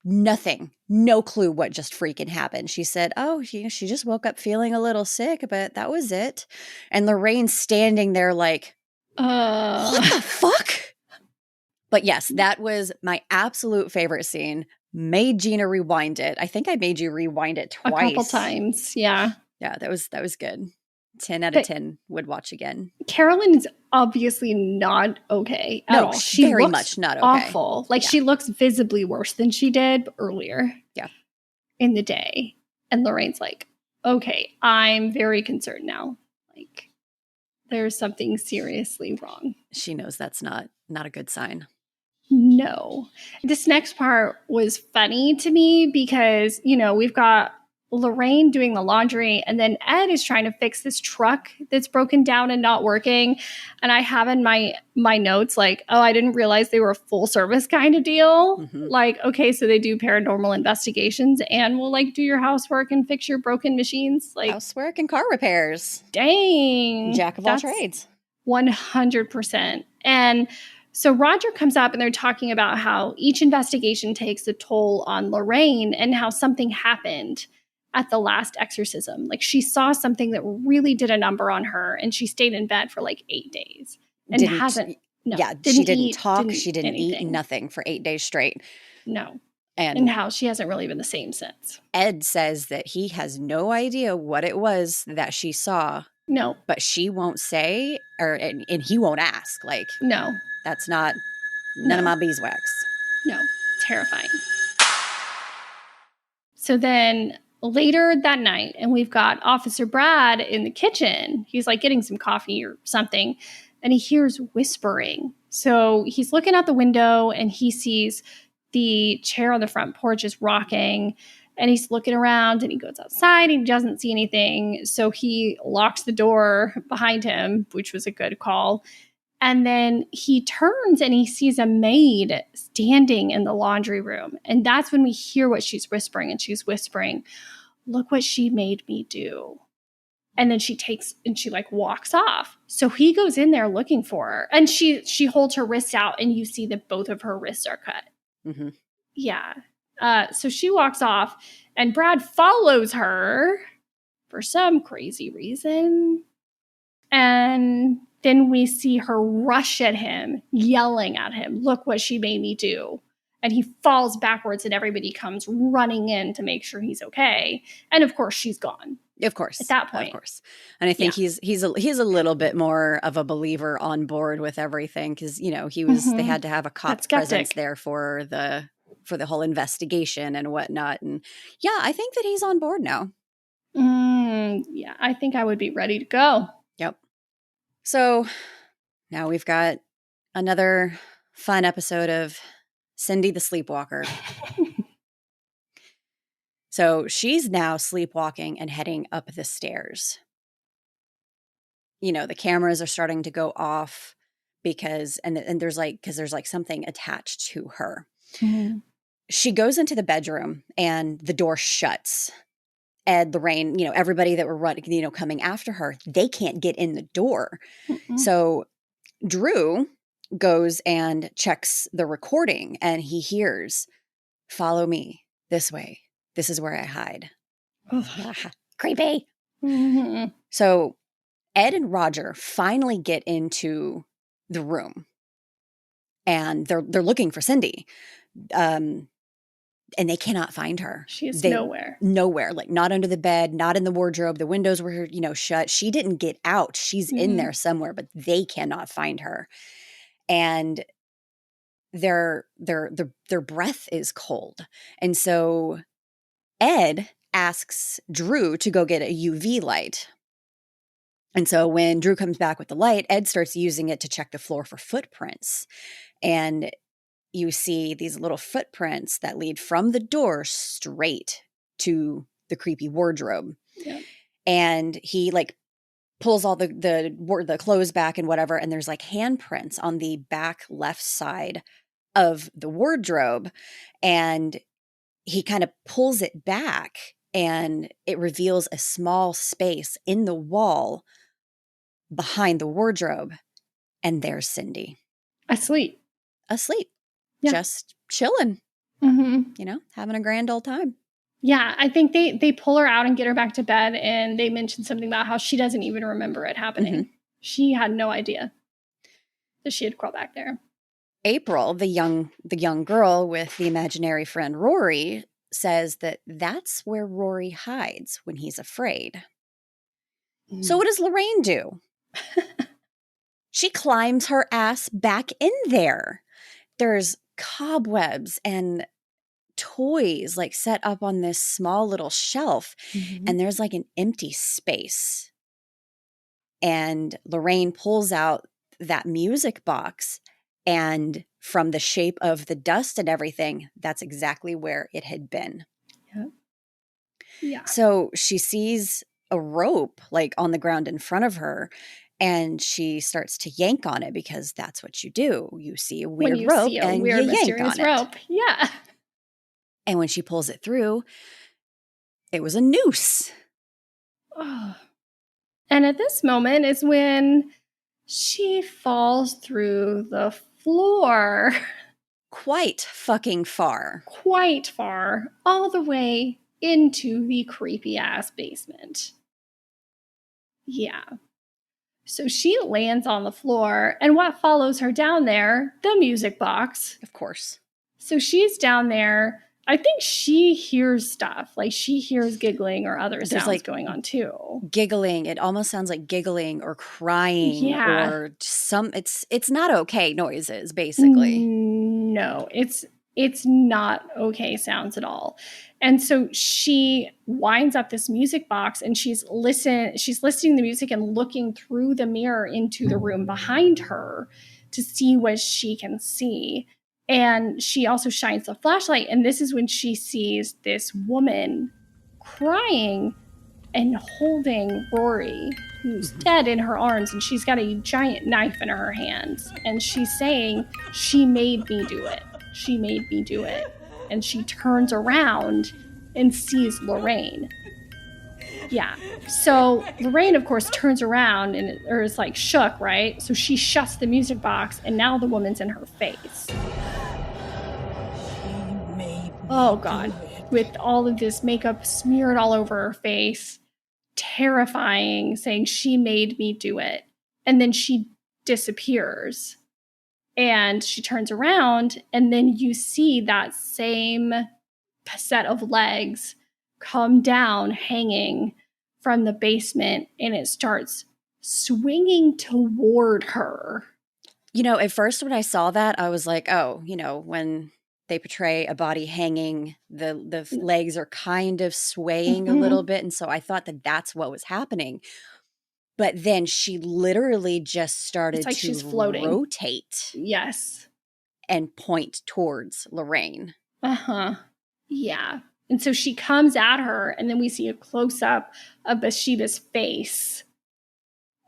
no clue what just freaking happened. She said, she just woke up feeling a little sick, but that was it. And Lorraine's standing there what the fuck? But yes, that was my absolute favorite scene. Made Gina rewind it. I think I made you rewind it twice. A couple times, yeah. Yeah, that was good. 10 out of 10 would watch again. Carolyn is obviously not okay at all. She very much not okay. Awful. She looks visibly worse than she did earlier. Yeah. In the day. And Lorraine's okay, I'm very concerned now. There's something seriously wrong. She knows that's not a good sign. No. This next part was funny to me because, we've got Lorraine doing the laundry, and then Ed is trying to fix this truck that's broken down and not working. And I have in my notes I didn't realize they were a full service kind of deal. Mm-hmm. Okay, so they do paranormal investigations and will do your housework and fix your broken machines. Housework and car repairs. Dang. Jack of all trades. 100%. And so Roger comes up and they're talking about how each investigation takes a toll on Lorraine and how something happened at the last exorcism. She saw something that really did a number on her, and she stayed in bed for 8 days and she didn't talk. She didn't eat nothing for 8 days straight. No. And how she hasn't really been the same since. Ed says that he has no idea what it was that she saw, No. But she won't say, and he won't ask. Like, no. That's not none of my beeswax. No. Terrifying. So then later that night, and we've got Officer Brad in the kitchen. He's like getting some coffee or something, and he hears whispering. So he's looking out the window and he sees the chair on the front porch is rocking, and he's looking around and he goes outside and he doesn't see anything. So he locks the door behind him, which was a good call. And then he turns and he sees a maid standing in the laundry room. And that's when we hear what she's whispering. And she's whispering, "Look what she made me do." And then she takes and she like walks off. So he goes in there looking for her. And she holds her wrists out and you see that both of her wrists are cut. Mm-hmm. Yeah. So she walks off and Brad follows her for some crazy reason. And then we see her rush at him, yelling at him, "Look what she made me do." And he falls backwards and everybody comes running in to make sure he's okay. And of course, she's gone. Of course. At that point. Of course. And I think he's a little bit more of a believer on board with everything because, they had to have a cop presence there for the whole investigation and whatnot. And yeah, I think that he's on board now. Yeah, I think I would be ready to go. Yep. So now we've got another fun episode of Cindy the Sleepwalker. So she's now sleepwalking and heading up the stairs. The cameras are starting to go off because there's something attached to her. Mm-hmm. She goes into the bedroom and the door shuts. Ed, Lorraine, everybody that were running, coming after her, they can't get in the door. Mm-mm. So Drew goes and checks the recording and he hears, "Follow me this way. This is where I hide." Creepy. Mm-hmm. So Ed and Roger finally get into the room and they're looking for Cindy. And they cannot find her. She is nowhere. Nowhere. Like not under the bed, not in the wardrobe. The windows were, shut. She didn't get out. She's in there somewhere, but they cannot find her. And their breath is cold. And so Ed asks Drew to go get a UV light. And so when Drew comes back with the light, Ed starts using it to check the floor for footprints. And you see these little footprints that lead from the door straight to the creepy wardrobe. Yeah. And he pulls all the clothes back and whatever. And there's handprints on the back left side of the wardrobe. And he kind of pulls it back and it reveals a small space in the wall behind the wardrobe. And there's Cindy. Asleep. Yeah. Just chilling, having a grand old time. Yeah, I think they pull her out and get her back to bed, and they mention something about how she doesn't even remember it happening. Mm-hmm. She had no idea that she had crawled back there. April, the young girl with the imaginary friend Rory, says that that's where Rory hides when he's afraid. So what does Lorraine do? She climbs her ass back in there. There's cobwebs and toys set up on this small little shelf. Mm-hmm. And there's an empty space. And Lorraine pulls out that music box, and from the shape of the dust and everything, that's exactly where it had been. Yeah. So she sees a rope on the ground in front of her. And she starts to yank on it because that's what you do. You see a weird rope and you yank on it. Yeah. And when she pulls it through, it was a noose. Oh. And at this moment is when she falls through the floor. Quite fucking far. Quite far. All the way into the creepy ass basement. Yeah. So she lands on the floor, and what follows her down there? The music box. Of course. So she's down there I think she hears stuff. Like she hears giggling or other sounds like going on too. Giggling. It almost sounds like giggling or crying or it's not okay noises, basically. No, it's not okay sounds at all. And so she winds up this music box and she's listening to the music and looking through the mirror into the room behind her to see what she can see. And she also shines the flashlight, and this is when she sees this woman crying and holding Rory, who's dead, in her arms, and she's got a giant knife in her hands. And she's saying, "She made me do it. She made me do it." And she turns around and sees Lorraine. Yeah. So Lorraine, of course, turns around and is like shook, right? So she shuts the music box, and now the woman's in her face. Oh, God. With all of this makeup smeared all over her face. Terrifying, saying, "She made me do it." And then she disappears. And she turns around, and then you see that same set of legs come down, hanging from the basement, and it starts swinging toward her. At first when I saw that, I was like, oh, when they portray a body hanging, the legs are kind of swaying a little bit. And so I thought that that's what was happening. But then she literally just started to she's floating. Rotate. Yes. And point towards Lorraine. Uh-huh. Yeah. And so she comes at her, and then we see a close-up of Bathsheba's face.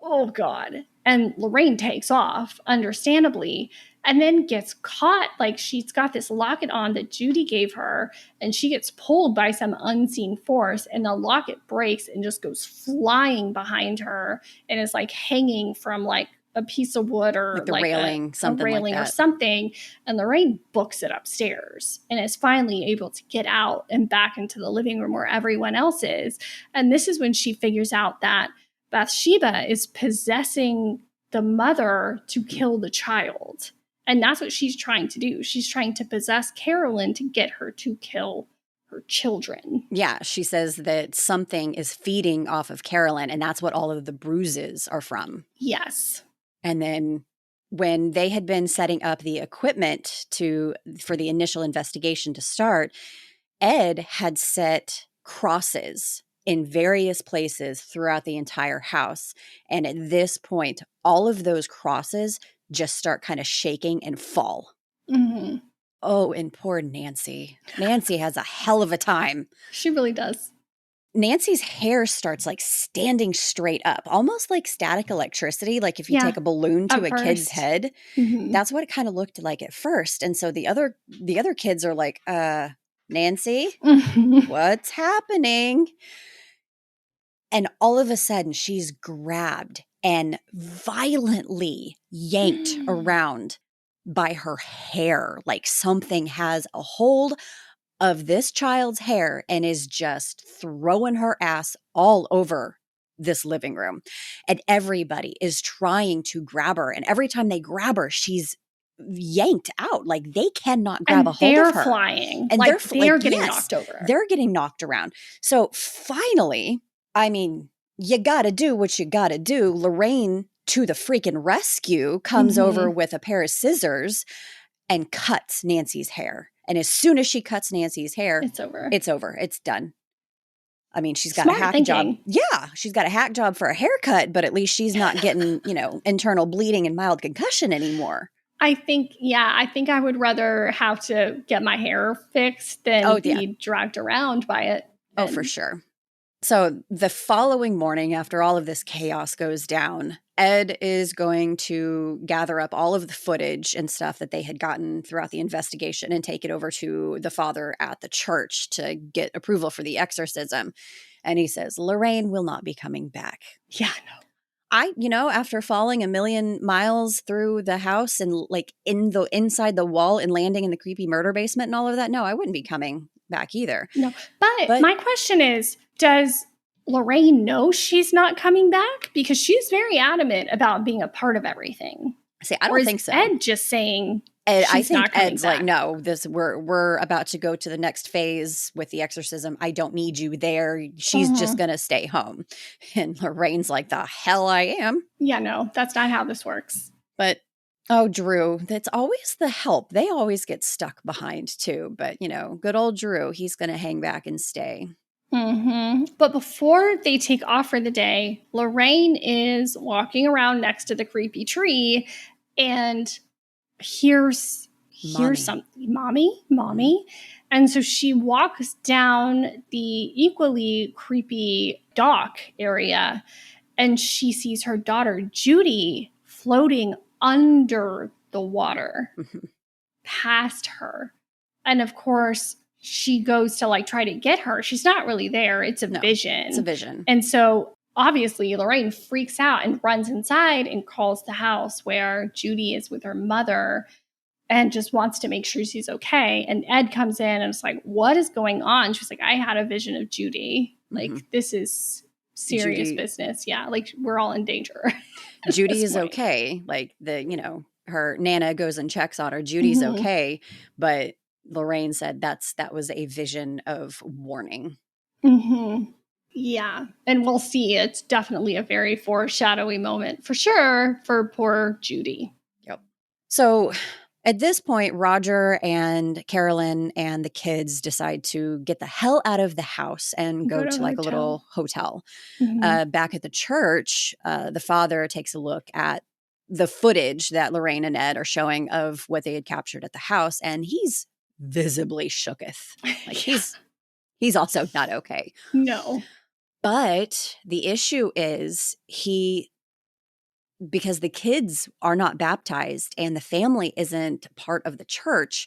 Oh, God. And Lorraine takes off, understandably, and then gets caught. Like, she's got this locket on that Judy gave her, and she gets pulled by some unseen force, and the locket breaks and just goes flying behind her and is like hanging from like a piece of wood or like the railing, something like that. or something. And Lorraine books it upstairs and is finally able to get out and back into the living room where everyone else is. And this is when she figures out that Bathsheba is possessing the mother to kill the child. And that's what she's trying to do. She's trying to possess Carolyn to get her to kill her children. Yeah, she says that something is feeding off of Carolyn, and that's what all of the bruises are from. Yes. And then when they had been setting up the equipment for the initial investigation to start, Ed had set crosses in various places throughout the entire house. And at this point, all of those crosses just start kind of shaking and fall. Mm-hmm. Oh, and poor Nancy. Nancy has a hell of a time. She really does. Nancy's hair starts like standing straight up, almost like static electricity. Like if you take a balloon to a kid's head, that's what it kind of looked like at first. And so the other kids are like, Nancy, what's happening? And all of a sudden she's grabbed and violently yanked around by her hair. Like something has a hold of this child's hair and is just throwing her ass all over this living room. And everybody is trying to grab her. And every time they grab her, she's yanked out. Like they cannot grab a hold of her. They're flying. And they're getting knocked over. They're getting knocked around. So finally, I mean, you got to do what you got to do. Lorraine, to the freaking rescue, comes over with a pair of scissors and cuts Nancy's hair. And as soon as she cuts Nancy's hair, it's over. It's over. It's done. I mean, she's got a hack job. Yeah, she's got a hack job for a haircut, but at least she's not getting, internal bleeding and mild concussion anymore. I think I would rather have to get my hair fixed than be dragged around by it. Oh, for sure. So the following morning, after all of this chaos goes down, Ed is going to gather up all of the footage and stuff that they had gotten throughout the investigation and take it over to the father at the church to get approval for the exorcism. And he says, Lorraine will not be coming back. Yeah, no. After falling 1,000,000 miles through the house and like inside the wall and landing in the creepy murder basement and all of that, no, I wouldn't be coming back either. No, but my question is, does Lorraine know she's not coming back? Because she's very adamant about being a part of everything. See, I don't think so. Ed just saying And I She's not think coming Ed's back. like, no, we're about to go to the next phase with the exorcism. I don't need you there. She's just gonna stay home. And Lorraine's like, the hell I am. Yeah, no, that's not how this works. But oh, Drew, that's always the help. They always get stuck behind too. But good old Drew, he's gonna hang back and stay. But before they take off for the day, Lorraine is walking around next to the creepy tree and hears something. Mommy. And so she walks down the equally creepy dock area and she sees her daughter, Judy, floating under the water past her. And of course, she goes to try to get her. She's not really there. It's a vision. It's a vision. And so obviously Lorraine freaks out and runs inside and calls the house where Judy is with her mother and just wants to make sure she's okay. And Ed comes in and it's like, what is going on? She's like, I had a vision of Judy. This is serious business. Yeah. We're all in danger. Judy is okay. Her Nana goes and checks on her. Judy's okay. But Lorraine said that was a vision of warning. Yeah. And we'll see. It's definitely a very foreshadowy moment for sure for poor Judy. Yep. So at this point, Roger and Carolyn and the kids decide to get the hell out of the house and go to a little hotel. Back at the church, the father takes a look at the footage that Lorraine and Ed are showing of what they had captured at the house, and he's visibly shooketh. He's also not okay. No. But the issue is because the kids are not baptized and the family isn't part of the church,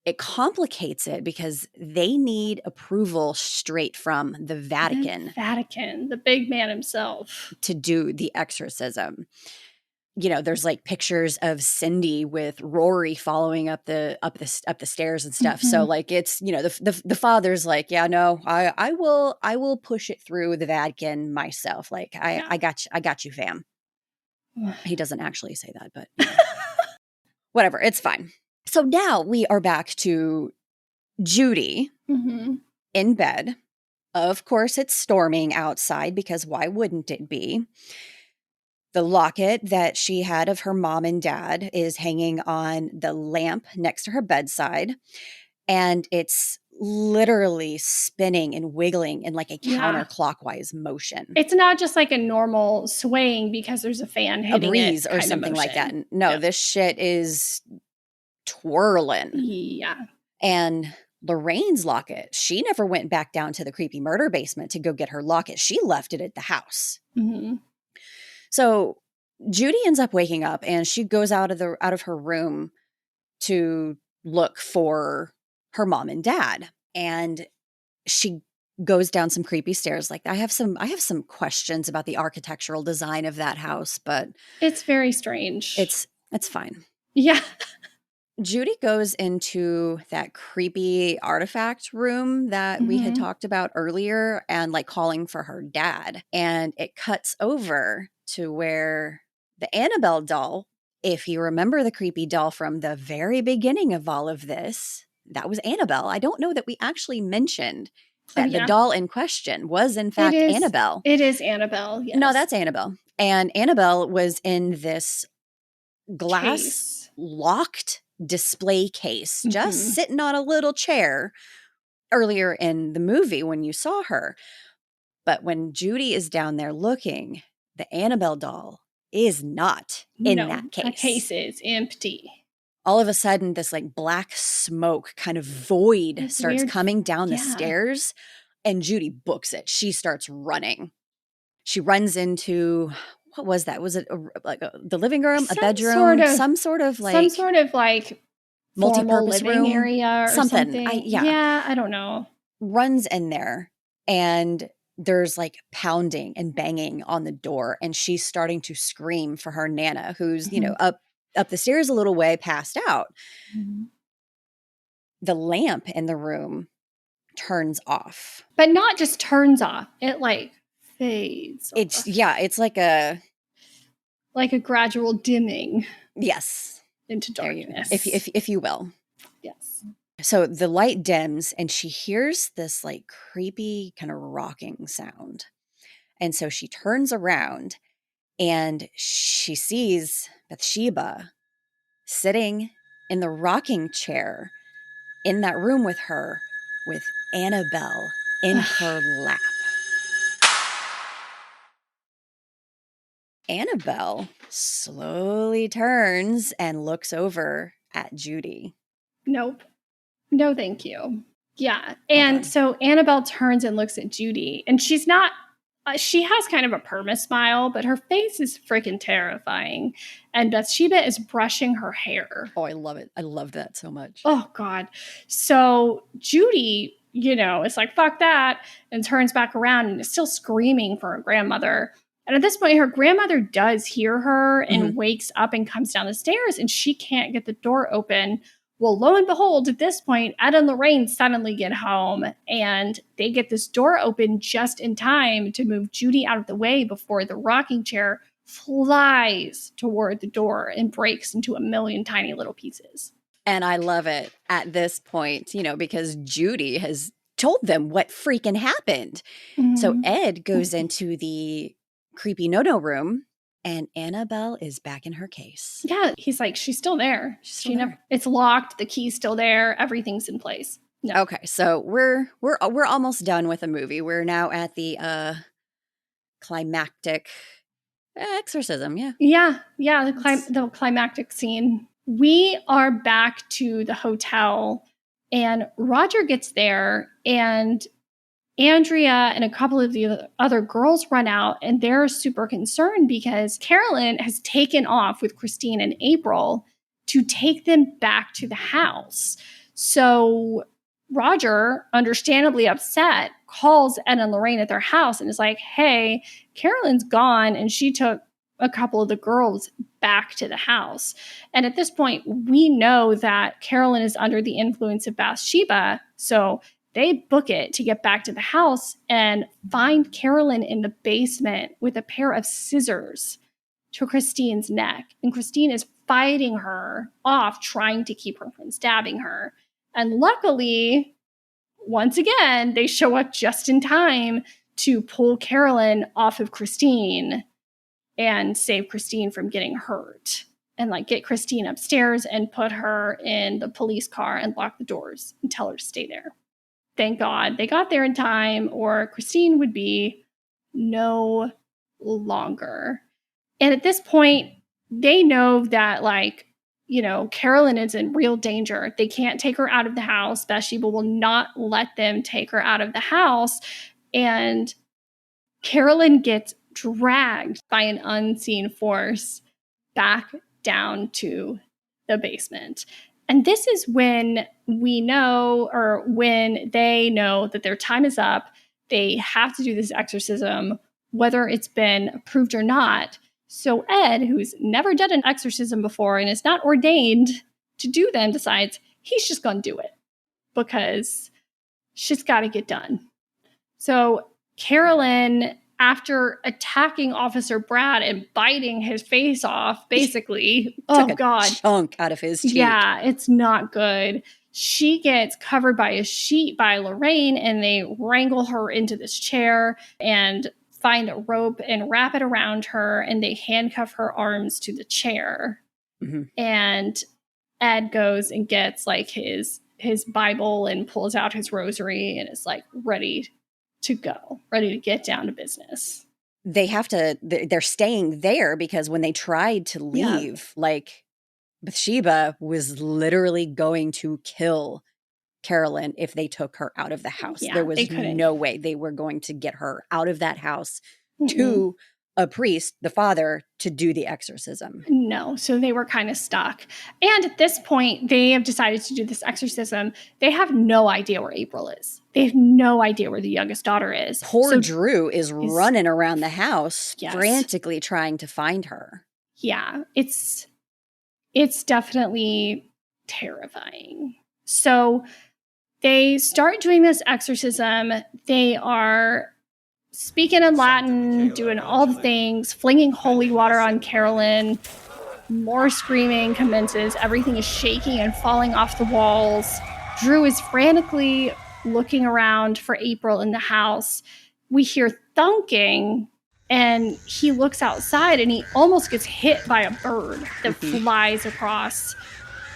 it complicates it because they need approval straight from the Vatican. The big man himself. To do the exorcism. There's pictures of Cindy with Rory following up the stairs and stuff. So it's the father's like, yeah, no, I will push it through the Vatican myself. I got you, fam. He doesn't actually say that, but whatever, it's fine. So now we are back to Judy in bed. Of course, it's storming outside because why wouldn't it be? The locket that she had of her mom and dad is hanging on the lamp next to her bedside. And it's literally spinning and wiggling in a counterclockwise motion. It's not just a normal swaying because there's a fan hitting a breeze or something like that. No, this shit is twirling. Yeah. And Lorraine's locket, she never went back down to the creepy murder basement to go get her locket. She left it at the house. So Judy ends up waking up and she goes out of her room to look for her mom and dad. And she goes down some creepy stairs. I have some questions about the architectural design of that house, but it's very strange. It's fine. Yeah. Judy goes into that creepy artifact room that we had talked about earlier and calling for her dad. And it cuts over to where the Annabelle doll, if you remember the creepy doll from the very beginning of all of this, that was Annabelle. I don't know that we actually mentioned that the doll in question was in fact Annabelle. It is Annabelle, yes. No, that's Annabelle. And Annabelle was in this glass locked display case, just sitting on a little chair earlier in the movie when you saw her. But when Judy is down there looking, the Annabelle doll is not in that case. That case is empty. All of a sudden, this black smoke kind of void starts coming down the stairs, and Judy books it. She starts running. She runs into, what was that? Was it the living room, a bedroom, some sort of multi-purpose living room area or something. I don't know. Runs in there and there's pounding and banging on the door, and she's starting to scream for her Nana, who's up the stairs a little way, passed out. The lamp in the room turns off, but not just turns off. It fades. It's like a gradual dimming. Yes. into darkness. If you will. Yes. So the light dims and she hears this like creepy kind of rocking sound. And so she turns around and she sees Bathsheba sitting in the rocking chair in that room with her with Annabelle in her lap. Annabelle slowly turns and looks over at Judy. Nope. No, thank you. Yeah. And so Annabelle turns and looks at Judy, and she's not, she has kind of a perma smile, but her face is freaking terrifying. And Bathsheba is brushing her hair. Oh, I love it. I love that so much. Oh, God. So Judy, is like, fuck that, and turns back around and is still screaming for her grandmother. And at this point, her grandmother does hear her and wakes up and comes down the stairs, and she can't get the door open. Well, lo and behold, at this point, Ed and Lorraine suddenly get home, and they get this door open just in time to move Judy out of the way before the rocking chair flies toward the door and breaks into a million tiny little pieces. And I love it at this point, because Judy has told them what freaking happened. Mm-hmm. So Ed goes into the creepy no-no room, and Annabelle is back in her case. Yeah, he's like, she's still there. It's locked. The key's still there. Everything's in place. No. Okay, so we're almost done with the movie. We're now at the climactic exorcism. Yeah. The climactic scene. We are back to the hotel, and Roger gets there, and Andrea and a couple of the other girls run out, and they're super concerned because Carolyn has taken off with Christine and April to take them back to the house. So Roger, understandably upset, calls Ed and Lorraine at their house and is like, hey, Carolyn's gone, and she took a couple of the girls back to the house. And at this point, we know that Carolyn is under the influence of Bathsheba, so they book it to get back to the house and find Carolyn in the basement with a pair of scissors to Christine's neck. And Christine is fighting her off, trying to keep her from stabbing her. And luckily, once again, they show up just in time to pull Carolyn off of Christine and save Christine from getting hurt. And get Christine upstairs and put her in the police car and lock the doors and tell her to stay there. Thank God they got there in time, or Christine would be no longer. And at this point, they know that, Carolyn is in real danger. They can't take her out of the house. Bathsheba will not let them take her out of the house. And Carolyn gets dragged by an unseen force back down to the basement. And this is when we know, or when they know, that their time is up. They have to do this exorcism, whether it's been approved or not. So Ed, who's never done an exorcism before and is not ordained to do them, decides he's just going to do it because shit's got to get done. So Carolyn, after attacking Officer Brad and biting his face off, basically, took a chunk out of his cheek. Yeah, it's not good. She gets covered by a sheet by Lorraine, and they wrangle her into this chair and find a rope and wrap it around her, and they handcuff her arms to the chair. Mm-hmm. And Ed goes and gets his Bible and pulls out his rosary and is ready to go, ready to get down to business. They're staying there because when they tried to leave, Bathsheba was literally going to kill Carolyn if they took her out of the house. There was no way they were going to get her out of that house to a priest, the father, to do the exorcism. No, so they were kind of stuck. And at this point, they have decided to do this exorcism. They have no idea where April is. They have no idea where the youngest daughter is. Poor Drew is running around the house, frantically trying to find her. Yeah, it's definitely terrifying. So they start doing this exorcism. They are speaking in Latin, doing all the things, flinging holy water on Carolyn. More screaming commences. Everything is shaking and falling off the walls. Drew is frantically looking around for April in the house. We hear thunking, and he looks outside, and he almost gets hit by a bird that flies across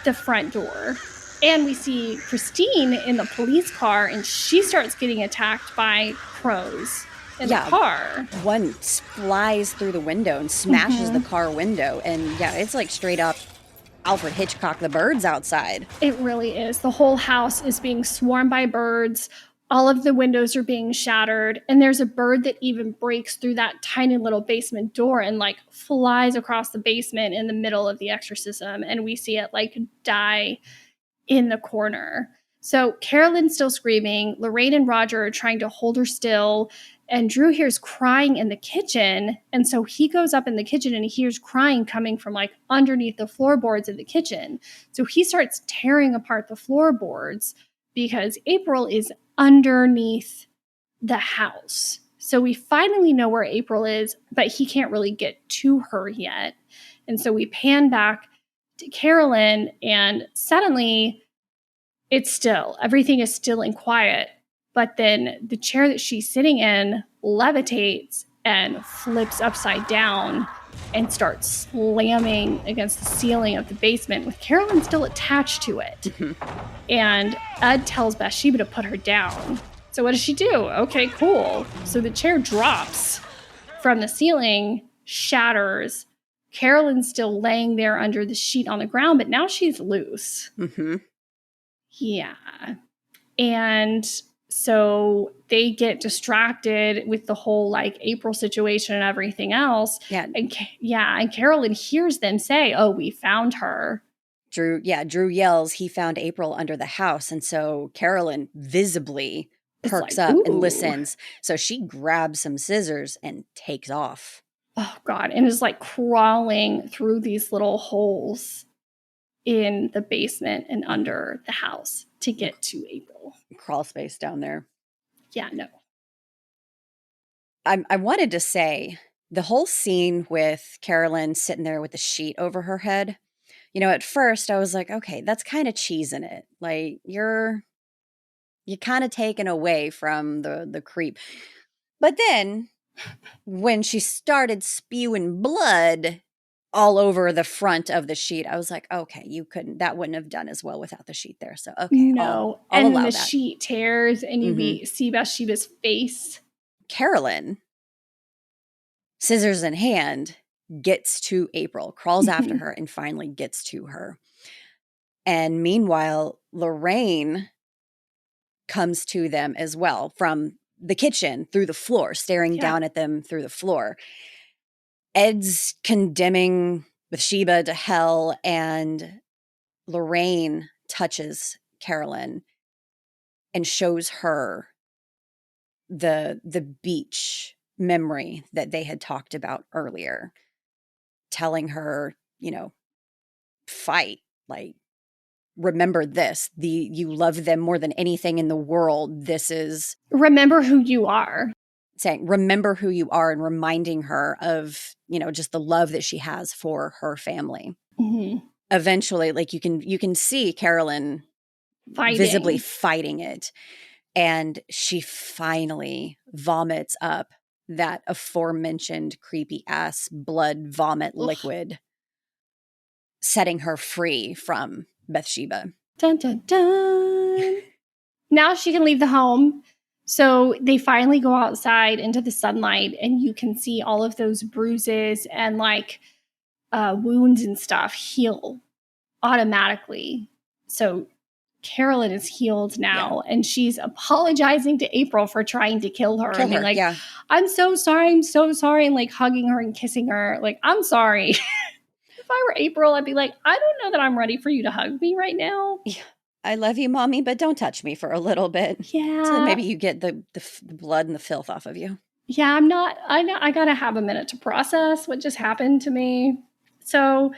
the front door. And we see Christine in the police car, and she starts getting attacked by crows in the car. One flies through the window and smashes the car window. And it's like straight up Alfred Hitchcock, the birds outside. It really is. The whole house is being swarmed by birds. All of the windows are being shattered. And there's a bird that even breaks through that tiny little basement door and like flies across the basement in the middle of the exorcism. And we see it like die in the corner. So Carolyn's still screaming. Lorraine and Roger are trying to hold her still. And Drew hears crying in the kitchen. And so he goes up in the kitchen and he hears crying coming from like underneath the floorboards of the kitchen. So he starts tearing apart the floorboards because April is underneath the house. So we finally know where April is, but he can't really get to her yet. And so we pan back to Carolyn, and suddenly everything is still and quiet. But then the chair that she's sitting in levitates and flips upside down and starts slamming against the ceiling of the basement with Carolyn still attached to it. And Ed tells Bathsheba to put her down. So what does she do? Okay, cool. So the chair drops from the ceiling, shatters. Carolyn's still laying there under the sheet on the ground, but now she's loose. Yeah. And so they get distracted with the whole like April situation and everything else. Yeah. And Carolyn hears them say, "Oh, we found her." Drew yells, "He found April under the house." And so Carolyn visibly perks up and listens. So she grabs some scissors and takes off. Oh, God. And is like crawling through these little holes in the basement and under the house to get to April. Crawl space down there. Yeah, no. I wanted to say the whole scene with Carolyn sitting there with the sheet over her head, at first I was like, okay, that's kind of cheesing it. Like you're kind of taken away from the creep. But then when she started spewing blood all over the front of the sheet, I was like, okay, that wouldn't have done as well without the sheet there. So, okay. No. I'll and allow the that. sheet tears and you see Bathsheba's face. Carolyn, scissors in hand, gets to April, crawls after her, and finally gets to her. And meanwhile, Lorraine comes to them as well from the kitchen through the floor, staring down at them through the floor. Ed's condemning Bathsheba to hell, and Lorraine touches Carolyn and shows her the beach memory that they had talked about earlier, telling her, fight, like, remember this, you love them more than anything in the world. This is remember who you are. Saying, remember who you are, and reminding her of, just the love that she has for her family. Eventually, like you can see Carolyn visibly fighting it. And she finally vomits up that aforementioned creepy ass blood vomit liquid, setting her free from Bathsheba. Dun, dun, dun. Now she can leave the home. So they finally go outside into the sunlight, and you can see all of those bruises and like wounds and stuff heal automatically. So Carolyn is healed now, and she's apologizing to April for trying to kill her. I'm so sorry, and like hugging her and kissing her. Like, I'm sorry. If I were April, I'd be like, I don't know that I'm ready for you to hug me right now. Yeah. I love you, mommy, but don't touch me for a little bit. Yeah. So maybe you get the blood and the filth off of you. Yeah, I got to have a minute to process what just happened to me. So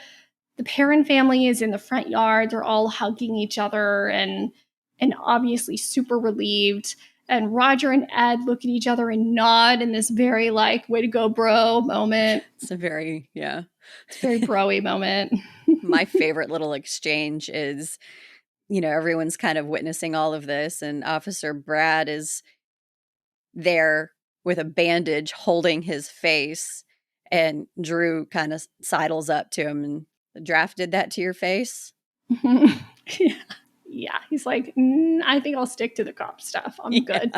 the Perrin family is in the front yard. They're all hugging each other and obviously super relieved. And Roger and Ed look at each other and nod in this very like, way to go, bro moment. It's a very, It's a very bro-y moment. My favorite little exchange is, everyone's kind of witnessing all of this, and Officer Brad is there with a bandage holding his face, and Drew kind of sidles up to him and, "Draft did that to your face?" Yeah. He's like, I think I'll stick to the cop stuff. I'm good.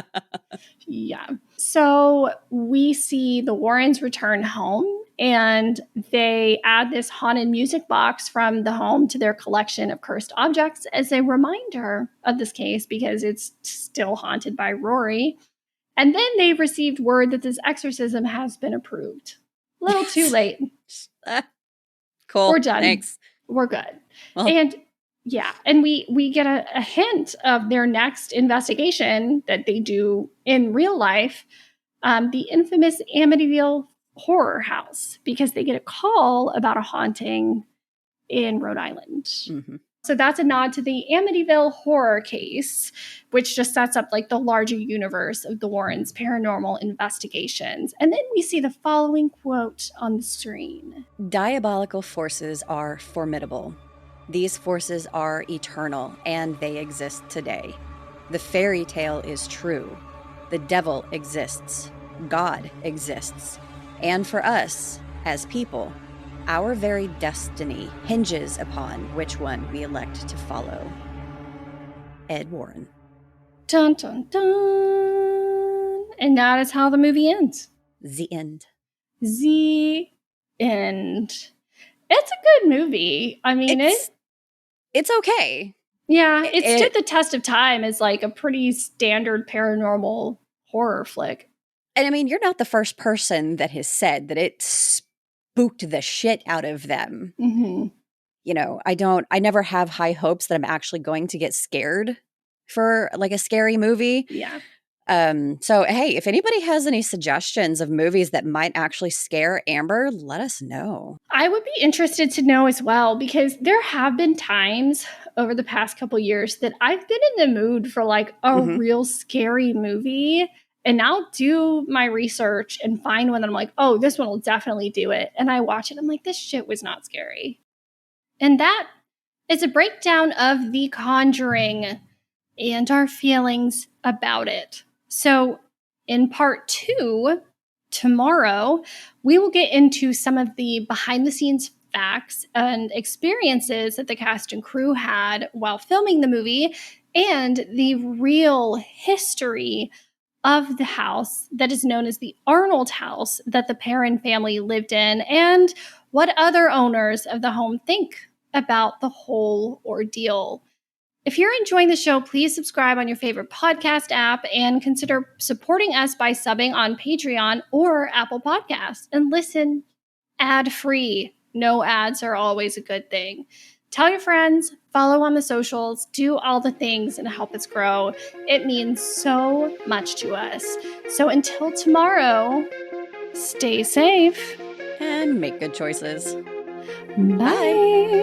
Yeah. So we see the Warrens return home, and they add this haunted music box from the home to their collection of cursed objects as a reminder of this case, because it's still haunted by Rory. And then they received word that this exorcism has been approved. A little too late. Cool. We're done. Thanks. We're good. Well, and we get a hint of their next investigation that they do in real life, the infamous Amityville horror house, because they get a call about a haunting in Rhode Island. mm-hmm. So that's a nod to the Amityville horror case, which just sets up like the larger universe of the Warrens' paranormal investigations. And then we see the following quote on the screen. "Diabolical forces are formidable. These forces are eternal, and they exist today. The fairy tale is true. The devil exists. God exists. And for us, as people, our very destiny hinges upon which one we elect to follow." Ed Warren. Dun, dun, dun. And that is how the movie ends. The end. The end. It's a good movie. I mean, it's okay. Yeah, it stood the test of time as like a pretty standard paranormal horror flick. And I mean, you're not the first person that has said that it spooked the shit out of them. Mm-hmm. I never have high hopes that I'm actually going to get scared for like a scary movie. Yeah. So, hey, if anybody has any suggestions of movies that might actually scare Amber, let us know. I would be interested to know as well, because there have been times over the past couple years that I've been in the mood for like a real scary movie, and I'll do my research and find one that I'm like, oh, this one will definitely do it. And I watch it, I'm like, this shit was not scary. And that is a breakdown of The Conjuring and our feelings about it. So in part 2, tomorrow, we will get into some of the behind-the-scenes facts and experiences that the cast and crew had while filming the movie, and the real history of the house that is known as the Arnold house that the Perrin family lived in, and what other owners of the home think about the whole ordeal. If you're enjoying the show, please subscribe on your favorite podcast app and consider supporting us by subbing on Patreon or Apple Podcasts, and listen ad-free. No ads are always a good thing. Tell your friends, follow on the socials, do all the things and help us grow. It means so much to us. So until tomorrow, stay safe And make good choices. Bye.